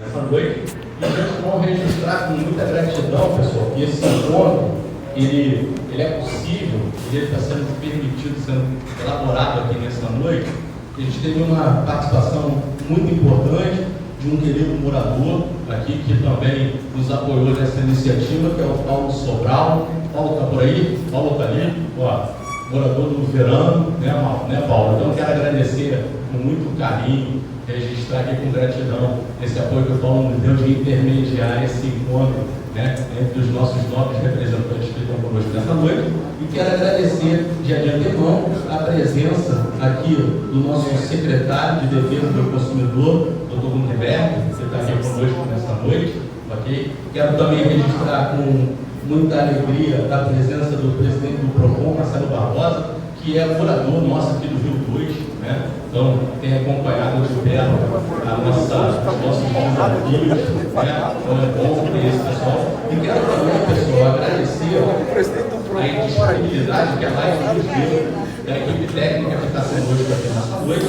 Essa noite, e a gente vai registrar com muita gratidão, pessoal, que esse encontro, ele é possível, ele está sendo permitido, sendo elaborado aqui nessa noite. A gente teve uma participação muito importante de um querido morador aqui, que também nos apoiou nessa iniciativa, que é o Paulo Sobral. Paulo está por aí? Paulo está ali? Ó, morador do Verano, né, Paulo? Então, eu quero agradecer com muito carinho, registrar aqui com gratidão esse apoio que o Paulo nos deu de intermediar esse encontro, né, entre os nossos nobres representantes que estão conosco nessa noite. E quero agradecer de antemão a presença aqui do nosso secretário de Defesa do Consumidor, Dr. Gunterberg, que está aqui conosco nessa noite. Okay? Quero também registrar com muita alegria a presença do presidente do PROCON, Marcelo Barbosa, que é morador nosso aqui do Rio 2, né? Então tem acompanhado de perto os nossos desafios, né? Então é bom ter esse pessoal. E quero também, pessoal, agradecer a disponibilidade que a live nos deu da equipe técnica que está sendo hoje aqui nessa noite.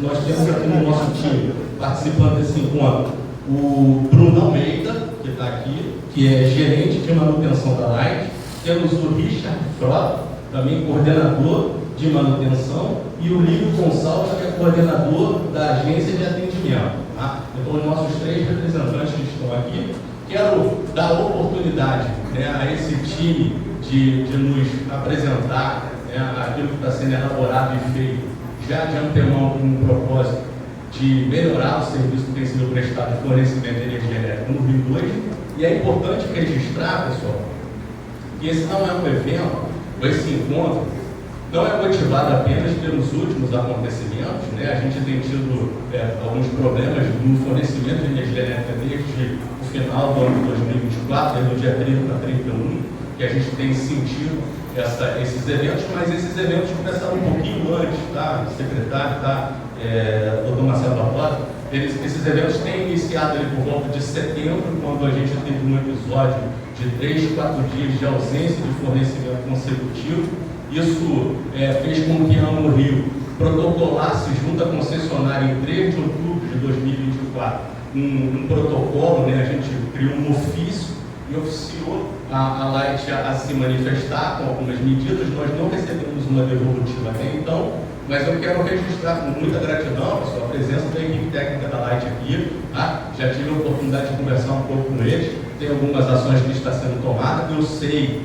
Nós temos aqui no nosso time, participando desse encontro, o Bruno Almeida, que está aqui, que é gerente de manutenção da Light. Temos o Richard Frota, também coordenador de manutenção, e o Lívio Gonçalves, que é coordenador da agência de atendimento. Tá? Então, os nossos três representantes que estão aqui, quero dar oportunidade, né, a esse time de nos apresentar, né, aquilo que está sendo elaborado e feito já de antemão com o propósito de melhorar o serviço que tem sido prestado de fornecimento de energia elétrica no Rio 2. E é importante registrar, pessoal, que esse não é um evento, ou esse encontro, não é motivado apenas pelos últimos acontecimentos, né? A gente tem tido alguns problemas no fornecimento de energia elétrica desde o final do ano de 2024, desde o dia 30 para 31, que a gente tem sentido esses eventos, mas esses eventos começaram um pouquinho antes, tá? O secretário, tá? Dr. Marcelo Barbosa, esses eventos têm iniciado ali por volta de setembro, quando a gente teve um episódio de 3, 4 dias de ausência de fornecimento consecutivo. Isso fez com que a Amo Rio protocolasse junto à concessionária em 3 de outubro de 2024 um protocolo, né? A gente criou um ofício e oficiou a Light a se manifestar com algumas medidas. Nós não recebemos uma devolutiva até então, mas eu quero registrar com muita gratidão, pessoal, a presença da equipe técnica da Light aqui. Tá? Já tive a oportunidade de conversar um pouco com eles, tem algumas ações que estão sendo tomadas. Eu sei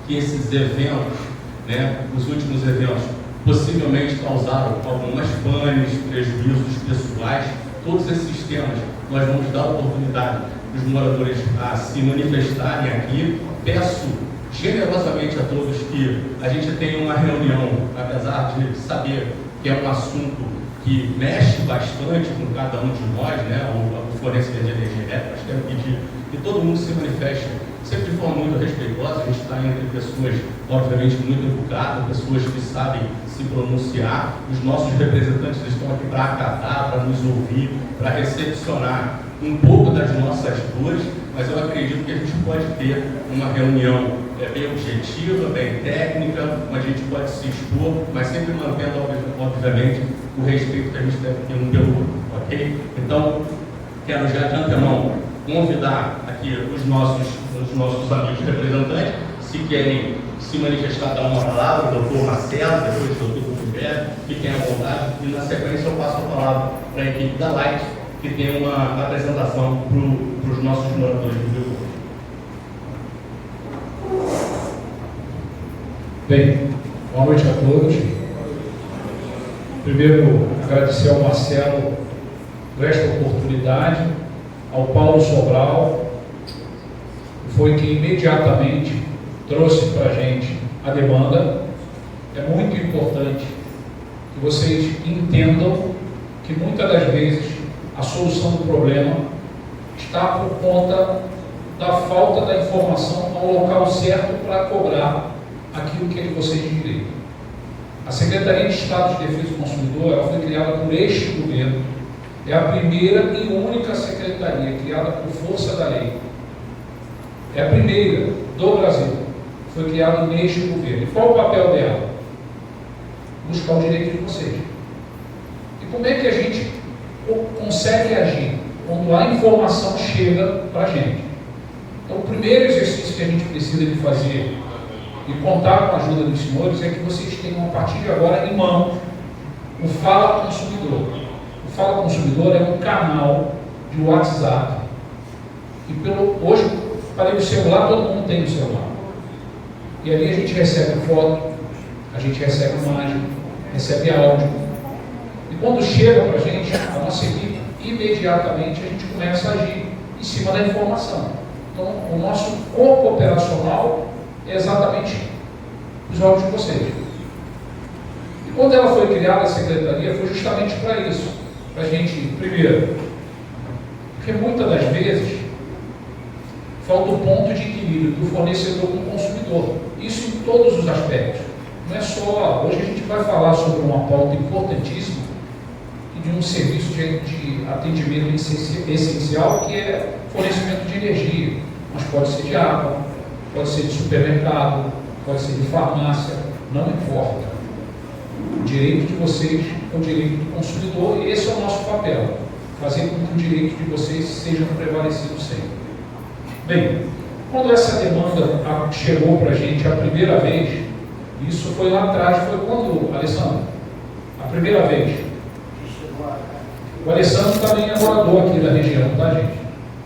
que esses eventos, né, os últimos eventos, possivelmente causaram algumas panes, prejuízos pessoais. Todos esses temas nós vamos dar oportunidade para os moradores a se manifestarem aqui. Peço generosamente a todos que a gente tenha uma reunião, apesar de saber que é um assunto que mexe bastante com cada um de nós, né, o fornecimento de energia elétrica. Mas quero pedir que todo mundo se manifeste sempre de forma muito respeitosa. A gente está entre pessoas, obviamente, muito educadas, pessoas que sabem se pronunciar. Os nossos representantes estão aqui para acatar, para nos ouvir, para recepcionar um pouco das nossas dores, mas eu acredito que a gente pode ter uma reunião bem objetiva, bem técnica, onde a gente pode se expor, mas sempre mantendo, obviamente, o respeito que a gente deve ter um pelo outro, ok? Então, quero já de antemão convidar aqui os nossos amigos representantes, se querem se manifestar, dar uma palavra, o doutor Marcelo, depois o doutor Gunterberg, fiquem à vontade, e na sequência eu passo a palavra para a equipe da Light, que tem uma apresentação para os nossos moradores do Rio. Bem, boa noite a todos. Primeiro, agradecer ao Marcelo por esta oportunidade, ao Paulo Sobral, que foi quem imediatamente trouxe para a gente a demanda. É muito importante que vocês entendam que muitas das vezes a solução do problema está por conta da falta da informação ao local certo para cobrar aquilo que é de vocês de direito. A Secretaria de Estado de Defesa do Consumidor, ela foi criada por este governo. É a primeira e única secretaria criada por força da lei. É a primeira do Brasil. Foi criada neste governo. E qual o papel dela? Buscar o direito de vocês. E como é que a gente consegue agir? quando a informação chega para a gente. Então, o primeiro exercício que a gente precisa de fazer e contar com a ajuda dos senhores é que vocês tenham, a partir de agora, em mão, o Fala Consumidor. O Fala Consumidor é um canal de WhatsApp. E hoje, para o celular, todo mundo tem o celular. E ali a gente recebe foto, a gente recebe imagem, recebe áudio. E quando chega para a gente, a nossa equipe, imediatamente a gente começa a agir em cima da informação. Então, o nosso corpo operacional é exatamente os olhos de vocês. E quando ela foi criada, a secretaria, foi justamente para isso. Para a gente, primeiro, porque muitas das vezes falta o ponto de equilíbrio do fornecedor com o consumidor. Isso em todos os aspectos. Não é só... Hoje a gente vai falar sobre uma pauta importantíssima e de um serviço de atendimento essencial, que é fornecimento de energia. Mas pode ser de água, pode ser de supermercado, pode ser de farmácia, não importa. O direito de vocês é o direito do consumidor e esse é o nosso papel. Fazer com que o direito de vocês seja prevalecido sempre. Bem, quando essa demanda chegou para a gente a primeira vez, isso foi lá atrás, foi quando, Alessandro? A primeira vez. O Alessandro também é morador aqui da região, tá, gente?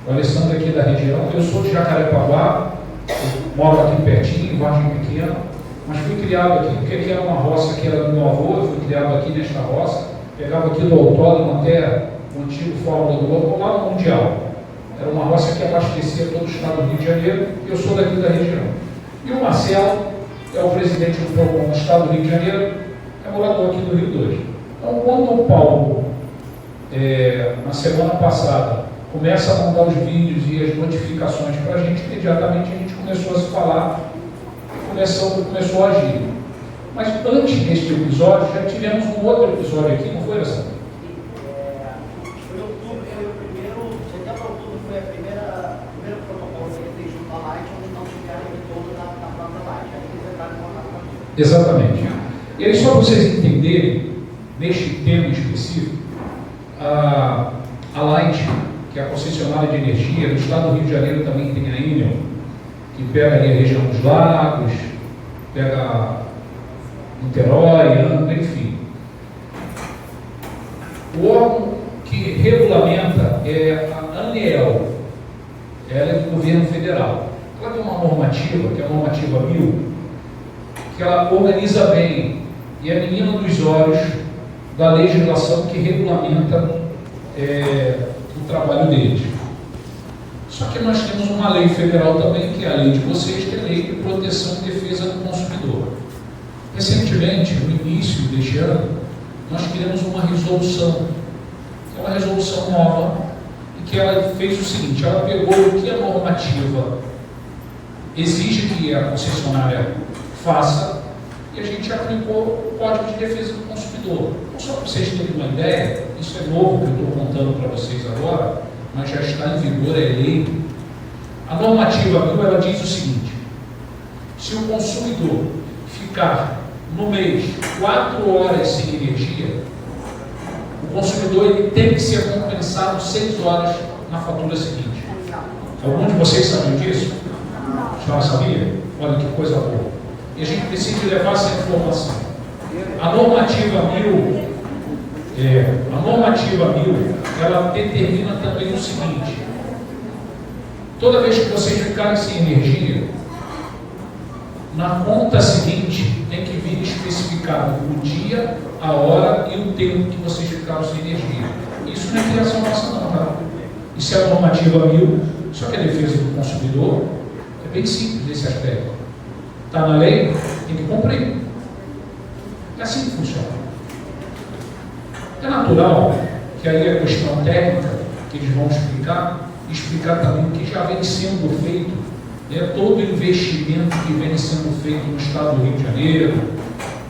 O Alessandro aqui da região, eu sou de Jacarepaguá, moro aqui pertinho, em Vargem Pequena, mas fui criado aqui, porque aqui era uma roça que era do meu avô, eu fui criado aqui nesta roça, pegava aqui do autódromo até o antigo Fórmula do Globo, lá no Mundial. Era uma roça que abastecia todo o estado do Rio de Janeiro, e eu sou daqui da região. E o Marcelo é o presidente do PROCON do estado do Rio de Janeiro, é morador aqui do Rio 2. Então, quando o Paulo, na semana passada, começa a mandar os vídeos e as notificações para a gente, imediatamente a gente começou a se falar, começou a agir. Mas antes deste episódio, já tivemos um outro episódio aqui, não foi, essa? Foi outubro, foi o primeiro, setembro a outubro foi a primeiro protocolo que ele fez junto à Light, onde não tiveram retorno da planta Light. Aí eles entraram em contato com a gente. Exatamente. E aí, só para vocês entenderem, neste tema específico, a Light, que é a concessionária de energia, no estado do Rio de Janeiro também tem a Enel, que pega ali a região dos lagos, pega Niterói, Angra, enfim. O órgão que regulamenta é a ANEEL, ela é do governo federal. Ela tem uma normativa, que é a normativa 1000, que ela organiza bem, e é a menina dos olhos da legislação que regulamenta o trabalho deles. Só que nós temos uma lei federal também, que é a lei de vocês, que é a Lei de Proteção e Defesa do Consumidor. Recentemente, no início deste ano, nós criamos uma resolução, que é uma resolução nova, e que ela fez o seguinte: ela pegou o que a normativa exige que a concessionária faça, e a gente aplicou o Código de Defesa do Consumidor. Então, só para vocês terem uma ideia, isso é novo que eu estou contando para vocês agora, mas já está em vigor, é lei. A normativa 1000, ela diz o seguinte: se o consumidor ficar no mês 4 horas sem energia, o consumidor ele tem que ser compensado 6 horas na fatura seguinte. Algum de vocês sabia disso? Já sabia? Olha que coisa boa. E a gente precisa levar essa informação. A normativa 1000, ela determina também o seguinte: toda vez que vocês ficarem sem energia, na conta seguinte tem que vir especificado o dia, a hora e o tempo que vocês ficaram sem energia. Isso não é criação nossa não, tá? Isso é a normativa 1000, só que a defesa do consumidor é bem simples nesse aspecto. Está na lei, tem que cumprir. É assim que funciona. É natural que aí a questão técnica que eles vão explicar também o que já vem sendo feito, todo o investimento que vem sendo feito no estado do Rio de Janeiro,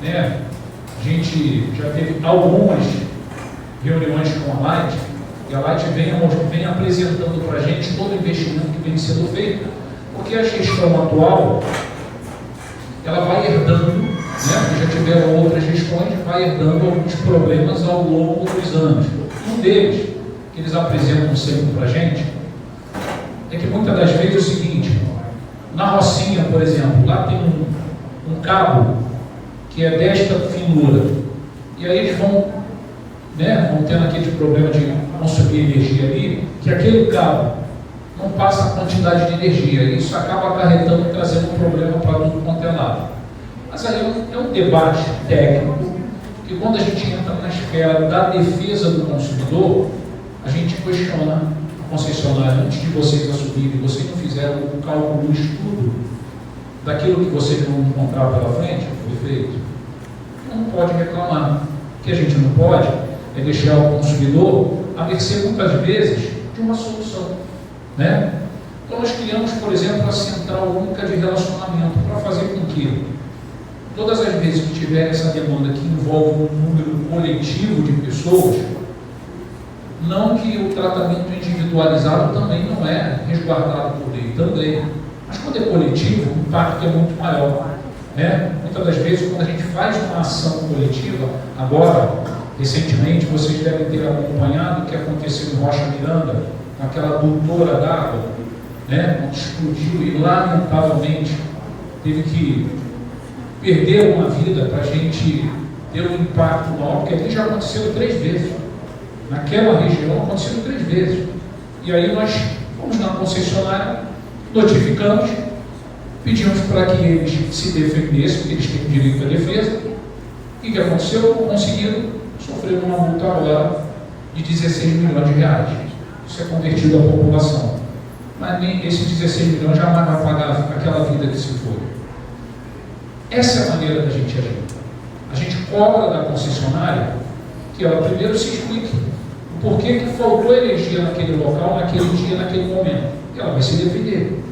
né? A gente já teve algumas reuniões com a Light, e a Light vem apresentando para a gente todo o investimento que vem sendo feito, porque a gestão atual ela vai herdando, né? Já tiveram outras gestões, vai herdando alguns problemas ao longo dos anos. Um deles, eles apresentam sempre para a gente, é que muitas das vezes é o seguinte: na Rocinha, por exemplo, lá tem um cabo que é desta finura, e aí eles vão tendo aquele problema de consumir energia ali, que aquele cabo não passa a quantidade de energia, e isso acaba acarretando e trazendo um problema para tudo quanto é lado. Mas aí é um debate técnico, que quando a gente entra na esfera da defesa do consumidor, a gente questiona a concessionária: antes de vocês assumirem, vocês não fizeram o cálculo, o estudo daquilo que vocês vão encontrar pela frente? Foi feito. Não pode reclamar. O que a gente não pode é deixar o consumidor à mercê, muitas vezes, de uma solução, né? Então nós criamos, por exemplo, a Central Única de Relacionamento, para fazer com que todas as vezes que tiver essa demanda que envolve um número coletivo de pessoas, não que o tratamento individualizado também não é resguardado por lei, também, mas quando é coletivo, o impacto é muito maior, né? Muitas das vezes, quando a gente faz uma ação coletiva, agora, recentemente, vocês devem ter acompanhado o que aconteceu em Rocha Miranda, aquela adutora d'água, né? Onde explodiu e, lamentavelmente, teve que perder uma vida para a gente ter um impacto maior, porque aqui já aconteceu 3 vezes. Naquela região aconteceu 3 vezes. E aí nós fomos na concessionária, notificamos, pedimos para que eles se defendessem, porque eles têm direito à defesa. E o que aconteceu? Conseguiram sofrer uma multa agora de 16 milhões de reais. Isso é convertido à população. Mas nem esses 16 milhões jamais vai pagar aquela vida que se foi. Essa é a maneira da gente agir. A gente cobra da concessionária que ela primeiro se explique o porquê que faltou energia naquele local, naquele dia, naquele momento. E ela vai se defender.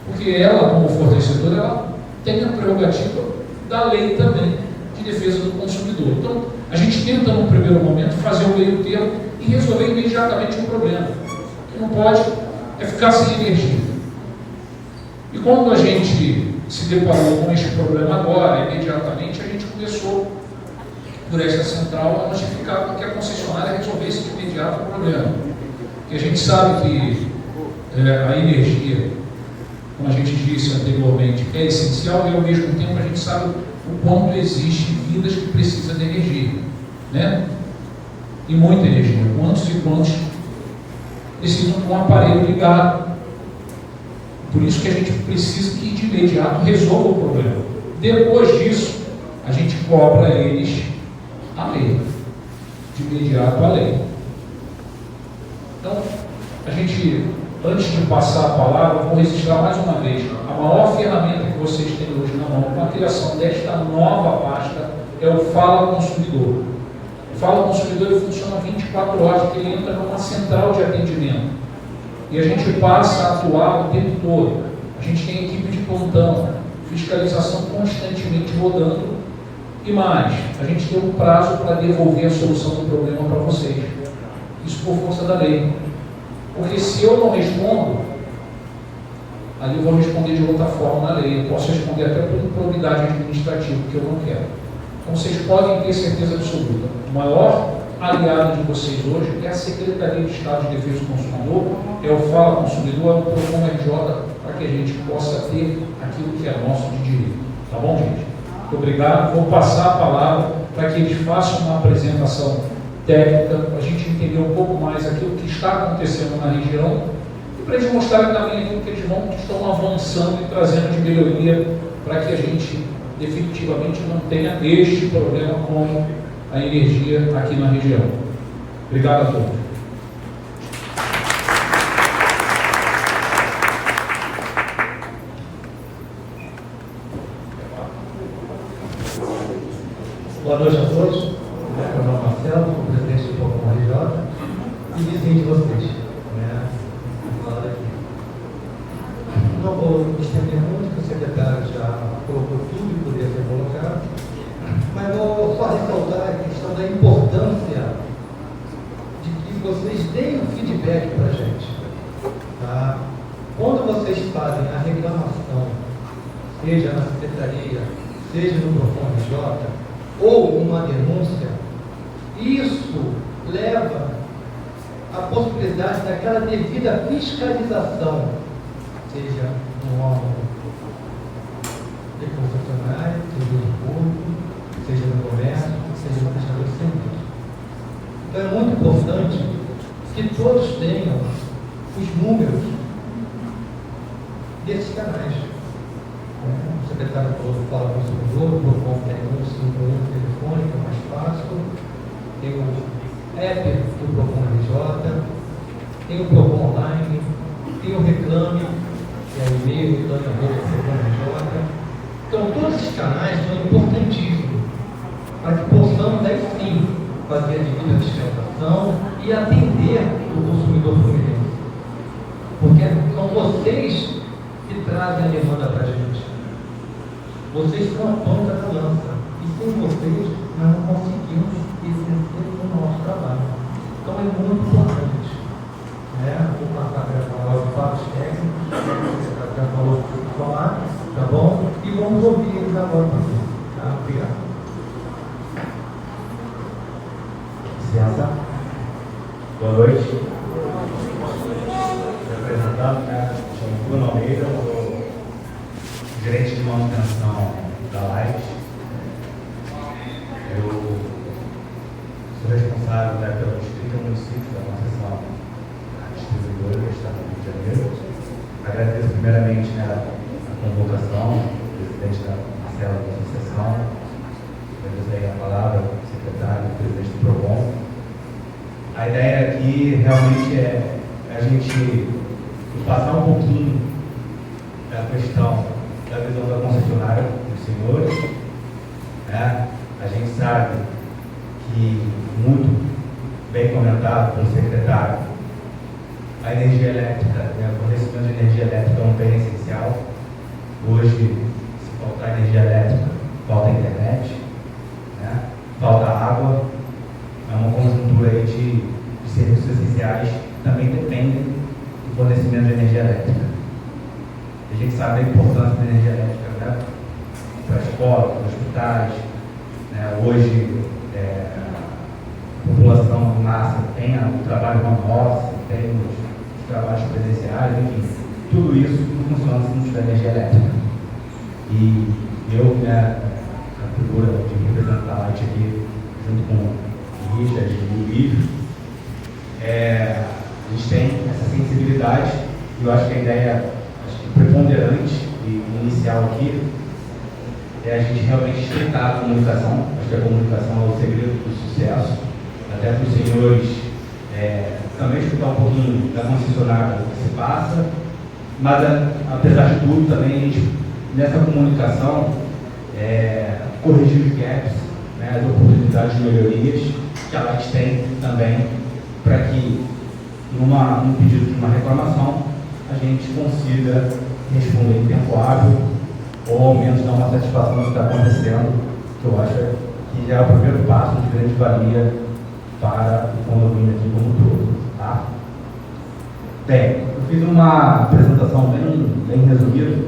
Porque ela, como fornecedora, ela tem a prerrogativa da lei também de defesa do consumidor. Então, a gente tenta, no primeiro momento, fazer o meio termo e resolver imediatamente o problema. O que não pode é ficar sem energia. E quando a gente se deparou com esse problema agora, imediatamente a gente começou, por essa central, a notificar para que a concessionária resolvesse de imediato o problema. Porque a gente sabe que a energia, como a gente disse anteriormente, é essencial, e ao mesmo tempo a gente sabe o quanto existe vidas que precisam de energia, né? E muita energia. Quantos e quantos precisam de um aparelho ligado. Por isso que a gente precisa que de imediato resolva o problema. Depois disso, a gente cobra eles a lei. De imediato a lei. Então, a gente, antes de passar a palavra, vou registrar mais uma vez: a maior ferramenta que vocês têm hoje na mão com a criação desta nova pasta é o Fala Consumidor. O Fala Consumidor ele funciona 24 horas, porque ele entra numa central de atendimento. E a gente passa a atuar o tempo todo. A gente tem equipe de plantão, fiscalização constantemente rodando. E mais, a gente tem um prazo para devolver a solução do problema para vocês. Isso por força da lei. Porque se eu não respondo, ali eu vou responder de outra forma na lei. Eu posso responder até por improbidade administrativa, que eu não quero. Então vocês podem ter certeza absoluta. O maior aliado de vocês hoje é a Secretaria de Estado de Defesa do Consumidor, é o Fala Consumidor, é o Procon RJ, para que a gente possa ter aquilo que é nosso de direito. Tá bom, gente? Muito obrigado. Vou passar a palavra para que eles façam uma apresentação técnica, para a gente entender um pouco mais aquilo que está acontecendo na região e para eles mostrarem também aquilo que eles estão avançando e trazendo de melhoria para que a gente definitivamente não tenha este problema com a energia aqui na região. Obrigado a todos. Boa noite a todos. Meu nome é Marcelo, sou presidente do Procon RJ e vizinho de vocês. Não vou me estender muito, porque o secretário já colocou tudo que poderia ser colocado, mas vou só ressaltar a questão da importância de que vocês deem um feedback para a gente. Tá? Quando vocês fazem a reclamação, seja na secretaria, seja no Procon RJ, ou uma denúncia, isso leva a possibilidade daquela devida fiscalização, seja no órgão de concessionário, seja no público, seja no comércio, seja no prestador de serviço. Então é muito importante que todos tenham os números desses canais. O secretário fala com o consumidor, o PROCON tem 151 telefônico, é mais fácil. Tem o app do PROCON RJ, tem o PROCON online, tem o Reclame, que é o e-mail do PROCON RJ. Então, todos esses canais são importantíssimos para que possamos, aí sim, fazer a devida fiscalização e atender o consumidor fluminense. Porque são vocês que trazem a demanda para a gente. Vocês são a ponta da lança. E sem vocês, nós não conseguimos exercer o nosso trabalho. Então é muito importante. Vou passar para os fatos técnicos, que já falou que falar, tá bom? E vamos ouvir eles agora também. Tá? Obrigado. Licença. Boa noite. Representando, chamo Bruno Almeida, sou gerente de manutenção da Light. Eu sou responsável pelo distrito e município da concessão distribuidora do Estado do Rio de Janeiro. Agradeço primeiramente a convocação do presidente da Marcela da Associação. Agradeço aí a palavra do secretário e presidente do PROCON. A ideia aqui realmente é a gente passar um pouquinho da questão da visão da concessionária dos senhores. A gente sabe que, muito bem comentado pelo secretário, a energia elétrica, o fornecimento de energia elétrica é um bem essencial. Hoje, se faltar energia elétrica, falta internet, falta água. É uma conjuntura aí de serviços essenciais que também dependem do fornecimento de energia elétrica. A gente sabe da importância da energia elétrica para a escola, para os hospitais. Hoje, a população massa tem o trabalho home office, tem os trabalhos presenciais, enfim, tudo isso não funciona se não tiver energia elétrica. E eu, a figura de representar a Light aqui, junto com o Richard e o Livro, a gente tem essa sensibilidade, e eu acho que a ideia preponderante e inicial aqui é a gente realmente estreitar a comunicação. Acho que a comunicação é o segredo do sucesso, até para os senhores também escutar um pouquinho da concessionária que se passa, mas apesar de tudo também a gente, nessa comunicação, corrigir os gaps, as oportunidades de melhorias que a Light tem também, para que num pedido de uma reclamação a gente consiga responder em tempo hábil, ou ao menos dar uma satisfação do que está acontecendo, que eu acho que já é o primeiro passo de grande valia para o condomínio aqui como um todo. Tá? Bem, eu fiz uma apresentação bem resumida,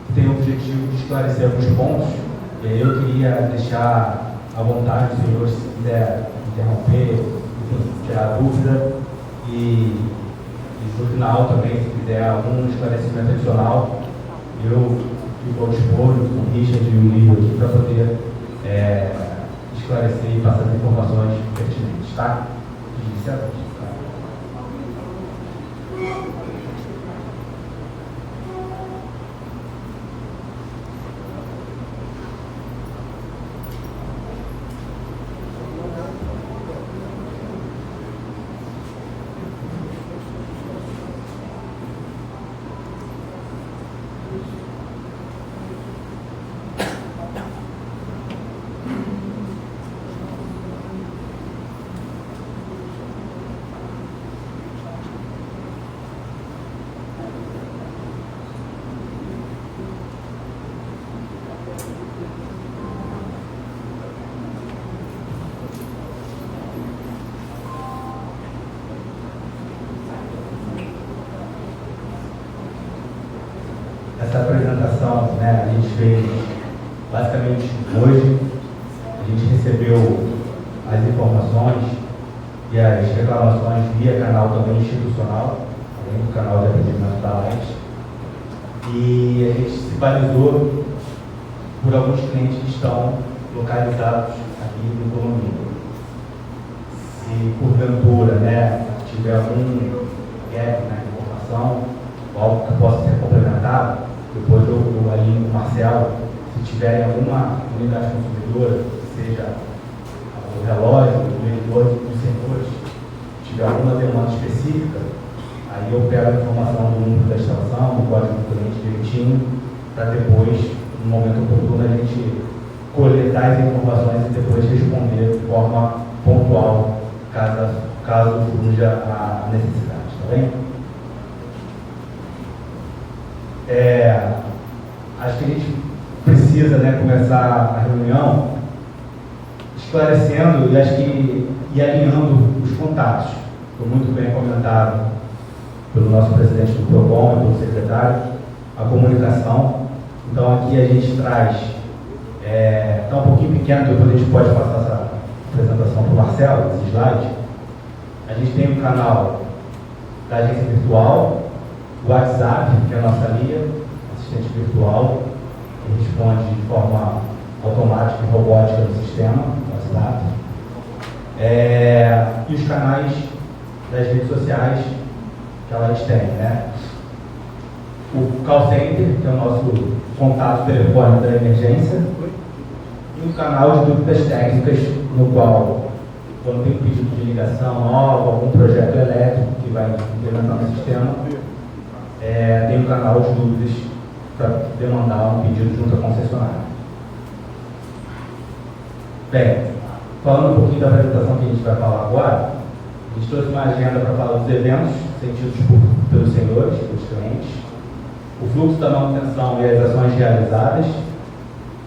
que tem o objetivo de esclarecer alguns pontos, e aí eu queria deixar à vontade os senhores, se quiser interromper, enfim, tirar dúvida, e no final também, se quiser algum esclarecimento adicional, eu fico ao dispor com o Richard e o Lívio aqui para poder esclarecer e passar as informações pertinentes, tá? Inicialmente. Essa apresentação, a gente fez basicamente hoje. A gente recebeu as informações e as reclamações via canal também institucional, além do canal de atendimento da Light. E a gente se balizou por alguns clientes que estão localizados aqui no condomínio. Se porventura, né, tiver algum gap na informação, algo que possa ser complementado, depois eu alinho com o Marcelo, se tiverem alguma unidade consumidora, seja o relógio, o medidor dos sensores, tiver alguma demanda específica, aí eu pego a informação do número da estação, do código do cliente direitinho, para depois, no momento oportuno, a gente coletar as informações e depois responder de forma pontual, caso surja a necessidade, tá bem? Acho que a gente precisa, né, começar a reunião esclarecendo e acho que e alinhando os contatos. Foi muito bem comentado pelo nosso presidente do PROCON e pelo secretário, a comunicação. Então aqui a gente traz, está um pouquinho pequeno, depois a gente pode passar essa apresentação para o Marcelo, esse slide. A gente tem o canal da agência virtual, o WhatsApp, que é a nossa linha, assistente virtual, que responde de forma automática e robótica no sistema, no WhatsApp. E os canais das redes sociais que elas têm, né? O call center, que é o nosso contato telefônico da emergência, e o canal de dúvidas técnicas, no qual, quando tem um pedido de ligação nova, algum projeto elétrico que vai implementar no sistema, tem um canal de dúvidas para demandar um pedido junto à concessionária. Bem, falando um pouquinho da apresentação que a gente vai falar agora, a gente trouxe uma agenda para falar dos eventos sentidos pelos senhores, pelos clientes, o fluxo da manutenção e as ações realizadas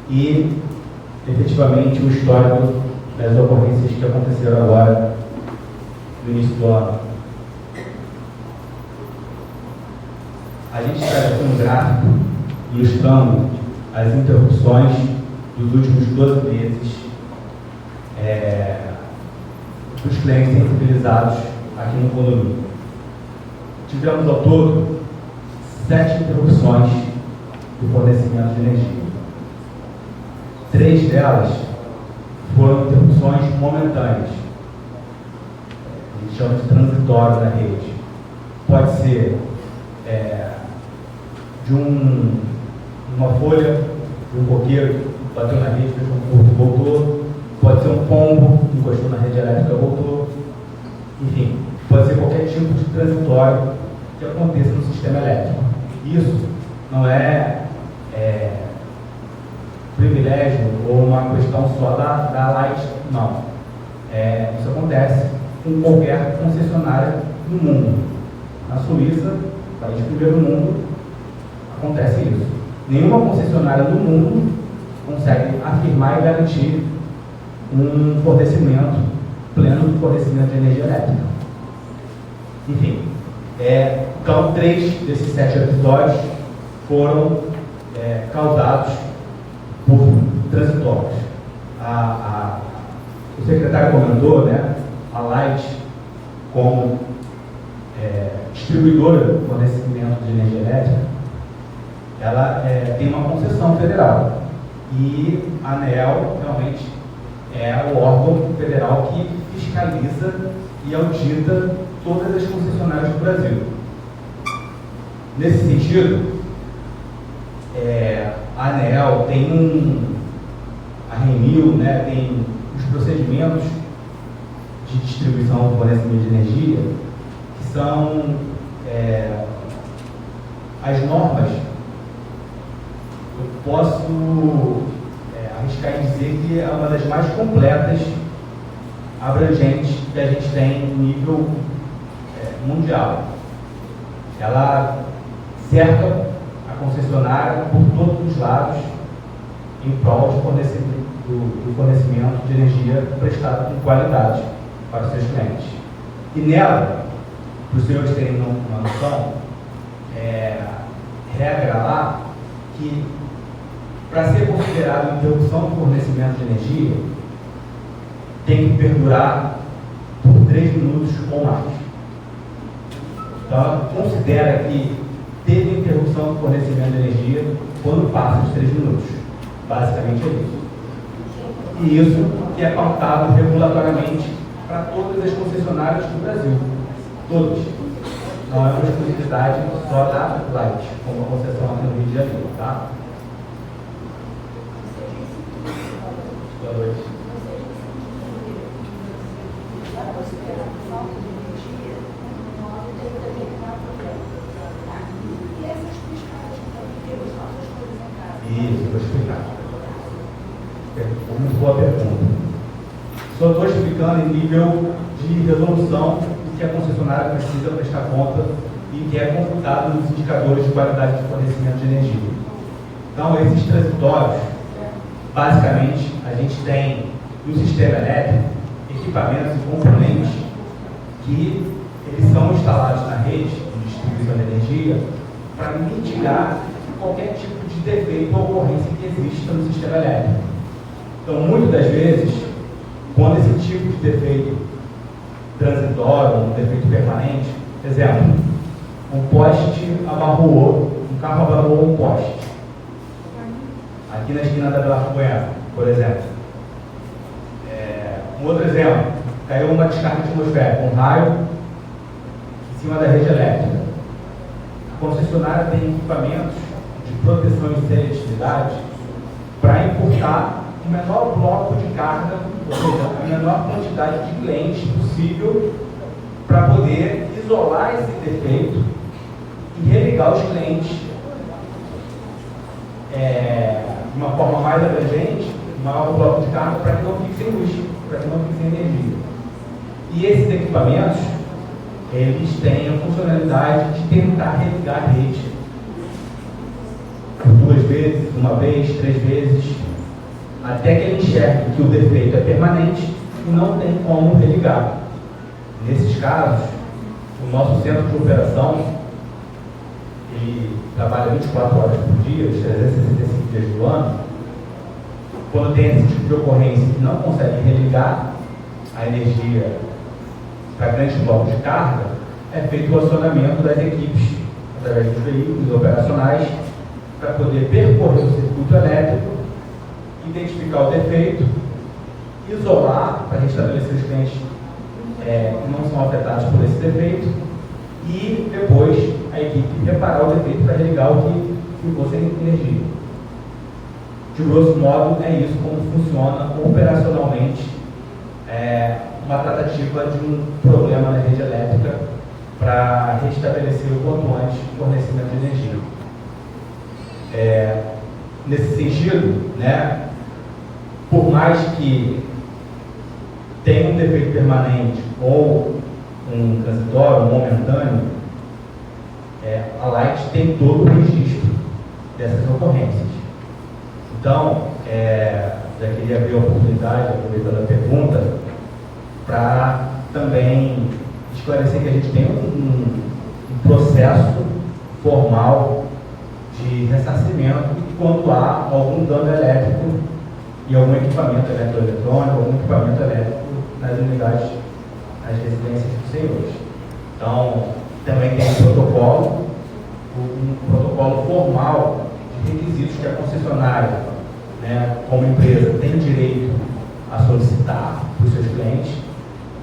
e, efetivamente, o histórico das ocorrências que aconteceram agora no início do ano. A gente traz aqui um gráfico ilustrando as interrupções dos últimos 12 meses dos clientes sensibilizados aqui no condomínio. Tivemos ao todo 7 interrupções do fornecimento de energia. 3 delas foram interrupções momentâneas. A gente chama de transitório na rede. Pode ser de uma folha, de um coqueiro, bateu na rede, fez um curto e voltou. Pode ser um pombo, encostou na rede elétrica e voltou. Enfim, pode ser qualquer tipo de transitório que aconteça no sistema elétrico. Isso não é privilégio ou uma questão só da Light, não. Isso acontece com qualquer concessionária no mundo. Na Suíça, país de primeiro mundo, acontece isso. Nenhuma concessionária do mundo consegue afirmar e garantir um fornecimento pleno de fornecimento de energia elétrica. Enfim, então 3 desses 7 episódios foram causados por transitórios. O secretário comentou, né, a Light, como distribuidora de fornecimento de energia elétrica, ela tem uma concessão federal e a ANEEL realmente é o órgão federal que fiscaliza e audita todas as concessionárias do Brasil. Nesse sentido, a ANEEL tem a RENIL, né, tem os procedimentos de distribuição do fornecimento de energia, que são as normas. Eu posso arriscar em dizer que é uma das mais completas, abrangentes que a gente tem em nível mundial. Ela cerca a concessionária por todos os lados em prol do fornecimento de energia prestado com qualidade para os seus clientes. E nela, para os senhores terem uma noção, regra lá que para ser considerado interrupção do fornecimento de energia tem que perdurar por 3 ou mais. Então, ela considera que teve interrupção do fornecimento de energia quando passa dos 3 minutos. Basicamente é isso. E isso que é pautado regulatoriamente para todas as concessionárias do Brasil. Todas. Não é uma exclusividade só da Light, como a concessão aqui no Rio de Janeiro, tá? Boa noite. Isso, vou explicar. Muito boa pergunta. Só estou explicando em nível de resolução do que a concessionária precisa prestar conta e que é computado nos indicadores de qualidade de fornecimento de energia. Então, esses transitórios, basicamente, a gente tem no sistema elétrico equipamentos e componentes que eles são instalados na rede de distribuição de energia para mitigar qualquer tipo de defeito ou ocorrência que exista no sistema elétrico. Então, muitas das vezes, quando esse tipo de defeito transitório, um defeito permanente, exemplo, um poste abarroou, um carro abarroou um poste, aqui na esquina da Bela Bueno, por exemplo. Um outro exemplo, caiu uma descarga atmosférica, um raio em cima da rede elétrica. A concessionária tem equipamentos de proteção e seletividade para encurtar o menor bloco de carga, ou seja, a menor quantidade de clientes possível para poder isolar esse defeito e religar os clientes de uma forma mais abrangente, maior bloco de carga, para que não fique sem luz, para que não fique sem energia. E esses equipamentos, eles têm a funcionalidade de tentar religar a rede por 2 vezes, 1 vez, 3 vezes, até que ele enxergue que o defeito é permanente e não tem como religar. Nesses casos, o nosso centro de operação, ele trabalha 24 horas por dia, os 365 dias do ano. Quando tem esse tipo de ocorrência que não consegue religar a energia para grandes blocos de carga, é feito o acionamento das equipes através dos veículos operacionais para poder percorrer o circuito elétrico, identificar o defeito, isolar para restabelecer os clientes que não são afetados por esse defeito e depois a equipe reparar o defeito para religar o que ficou sem energia. De grosso modo, é isso como funciona operacionalmente uma tratativa de um problema na rede elétrica para restabelecer o quanto antes o fornecimento de energia. Nesse sentido, né, por mais que tenha um defeito permanente ou um transitório, um momentâneo, a Light tem todo o registro dessas ocorrências. Então, já queria abrir a oportunidade, aproveitando a pergunta, para também esclarecer que a gente tem um processo formal de ressarcimento quando há algum dano elétrico e algum equipamento eletroeletrônico, algum equipamento elétrico nas unidades, nas residências dos senhores. Então, também tem um protocolo formal de requisitos que a concessionária, né, como empresa, tem direito a solicitar para os seus clientes.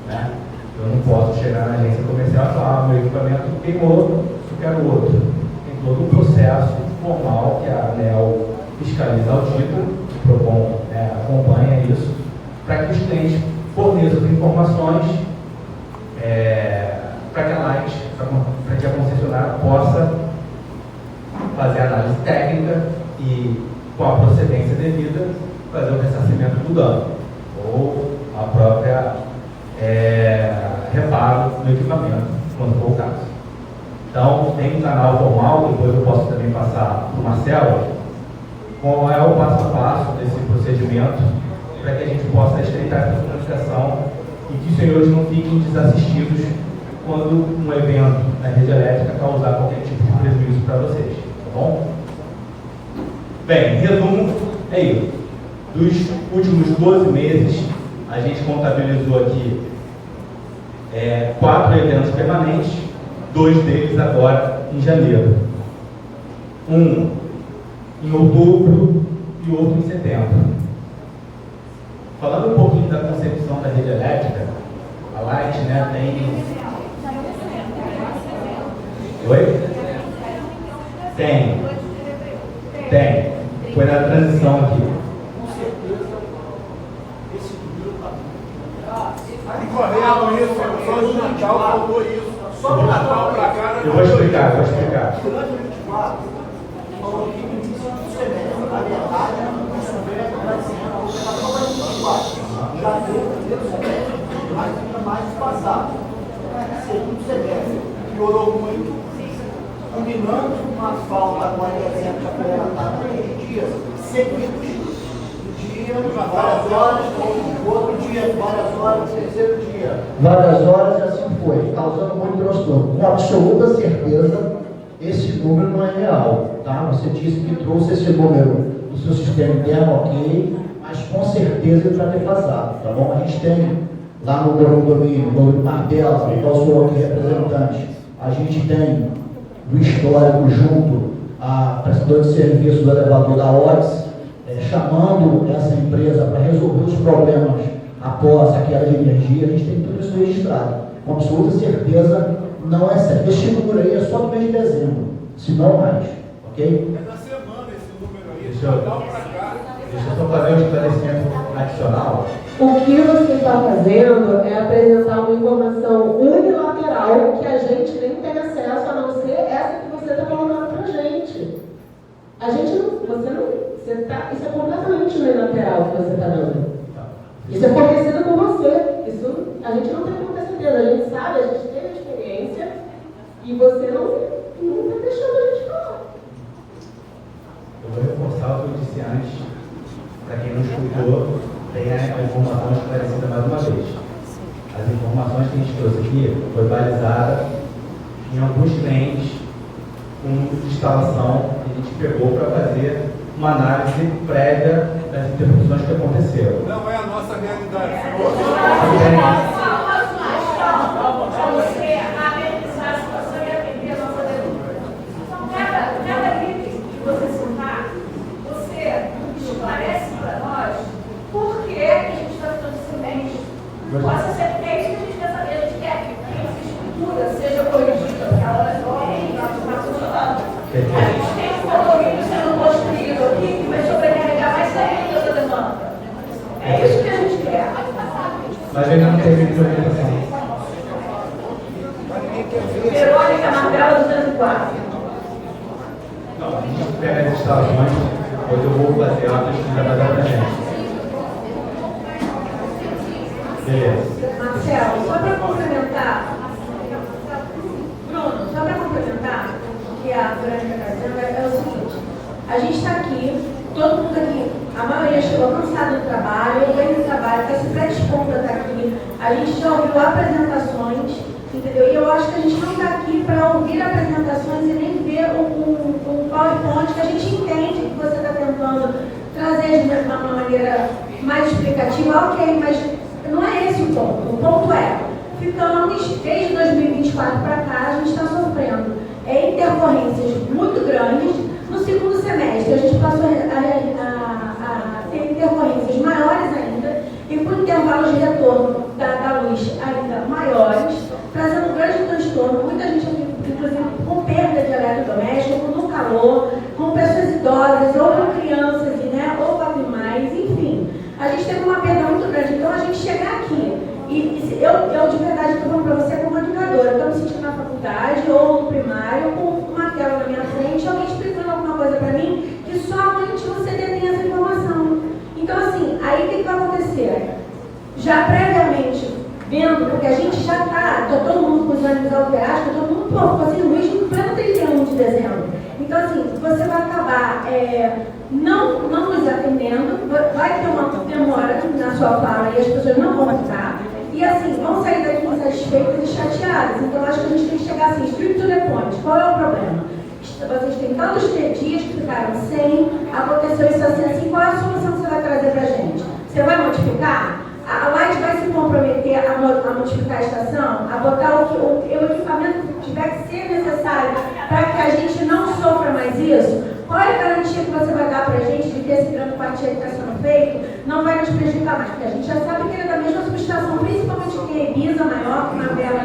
Né? Eu não posso chegar na agência comercial e falar: meu equipamento queimou, eu quero outro. Tem todo um processo formal que a ANEEL fiscaliza, audita, o PROCON acompanha isso, para que os clientes forneçam as informações para que a Light, para que a concessionária possa fazer a análise técnica e, com a procedência devida, fazer o ressarcimento do dano ou a própria reparo do equipamento, quando for o caso. Então, tem um canal formal, depois eu posso também passar para o Marcelo, qual é o passo a passo desse procedimento, para que a gente possa estreitar essa comunicação e que os senhores não fiquem desassistidos quando um evento na rede elétrica causar qualquer tipo de prejuízo para vocês, tá bom? Bem, em resumo, é isso. Dos últimos 12 meses, a gente contabilizou aqui 4 eventos permanentes, 2 deles agora em janeiro. Um em outubro e outro em setembro. Falando um pouquinho da concepção da rede elétrica, a Light, né, tem... Oi? Tem. Foi na transição aqui. Correndo isso, só no Natal faltou isso. Só no Natal pra cá. Eu vou explicar. Durante o 24, falou que no início do semestre, na verdade, o governo está dizendo que está falando de 24. Já deu o primeiro semestre, mas fica mais espaçado. Segundo semestre, piorou muito, combinando uma falta com a dezembro já foi relatada naquele dia, seguidos. Várias horas, outro dia, várias horas, terceiro dia. Várias horas e assim foi, causando muito transtorno. Com absoluta certeza, esse número não é real, tá? Você disse que trouxe esse número do seu sistema interno, ok, mas com certeza ele está defasado, tá bom? A gente tem lá no domínio, no Martela, o qual sou aqui representante, a gente tem do histórico junto a prestador de serviço do elevador da OTS, chamando essa empresa para resolver os problemas após a queda de energia. A gente tem tudo isso registrado. Com absoluta certeza, não é sério. Este número aí é só do mês de dezembro, se não mais. Ok? É da semana esse número aí. Deixa eu só fazer um esclarecimento adicional. O que você está fazendo é apresentar uma informação unilateral que a gente nem tem acesso, a não ser essa que você está colocando para a gente. A gente não, isso é completamente unilateral que você está dando. Isso é fornecido por você. Isso a gente não tem muita certeza. A gente sabe, a gente teve a experiência e você não está deixando a gente falar. Eu vou reforçar o que eu disse antes, para quem não escutou, tenha a informação esclarecida mais uma vez. As informações que a gente trouxe aqui foi balizada em alguns clientes com instalação que a gente pegou para fazer uma análise prévia das interrupções que aconteceram. Não é a nossa realidade. Cada item que você citar, você esclarece para nós por que a gente está ficando silêncio. Possa ser que é isso que a gente quer saber. A gente quer que essa estrutura seja corrigida, porque ela não está funcionando. A gente tem um condomínio sendo construído aqui que vai sobrecarregar mais ainda essa demanda. É isso que a gente quer. Mas ainda não teve implementação. Verônica Martela 204. Não, a gente pega as instalações, depois eu vou fazer a pesquisa da gente. Beleza. Marcelo, só para complementar, Bruno, só para complementar o que a Verônica está dizendo, é o seguinte: a gente está aqui, todo mundo aqui, a maioria chegou cansado do trabalho, vem do trabalho, está se predispondo a estar aqui, a gente já ouviu apresentações, entendeu? E eu acho que a gente não está aqui para ouvir apresentações e nem ver o PowerPoint, que a gente entende que você está tentando trazer de uma maneira mais explicativa, ok, mas não é esse o ponto. O ponto é, ficamos, desde 2024 para cá, a gente está sofrendo intercorrências muito grandes. No segundo semestre, a gente passou a ter intercorrências maiores ainda, e com intervalos de retorno da luz ainda maiores, trazendo um grande transtorno. Muita gente aqui, inclusive, com perda de eletrodoméstico, no calor, com pessoas idosas, ou com crianças, ou com animais, enfim. A gente teve uma perda muito grande. Então, a gente chegar aqui, e eu de verdade estou falando para você como educadora, estou me sentindo na faculdade ou no primário, com uma tela na minha frente, alguém explicando alguma coisa para mim, que somente você detém essa informação. Então, assim, aí o que vai acontecer? Já previamente, vendo, porque a gente já está todo mundo com os ânimos alterados, todo mundo, fazendo isso no pleno 31 de dezembro. Então, assim, você vai acabar não nos atendendo, vai ter uma demora na sua fala e as pessoas não vão ficar. E, assim, vão sair daqui insatisfeitas e chateadas. Então, acho que a gente tem que chegar assim, straight to the point. Qual é o problema? Vocês têm tantos dias que ficaram sem, aconteceu isso assim, qual é a solução que você vai trazer para a gente? Você vai modificar? A Light vai se comprometer a modificar a estação, a botar o equipamento que tiver que ser necessário para que a gente não sofra mais isso? Qual é a garantia que você vai dar para a gente de que esse transporte que está sendo feito não vai nos prejudicar mais? Porque a gente já sabe que ele é da mesma subestação, principalmente aqui em Ibiza, maior, que na Bela,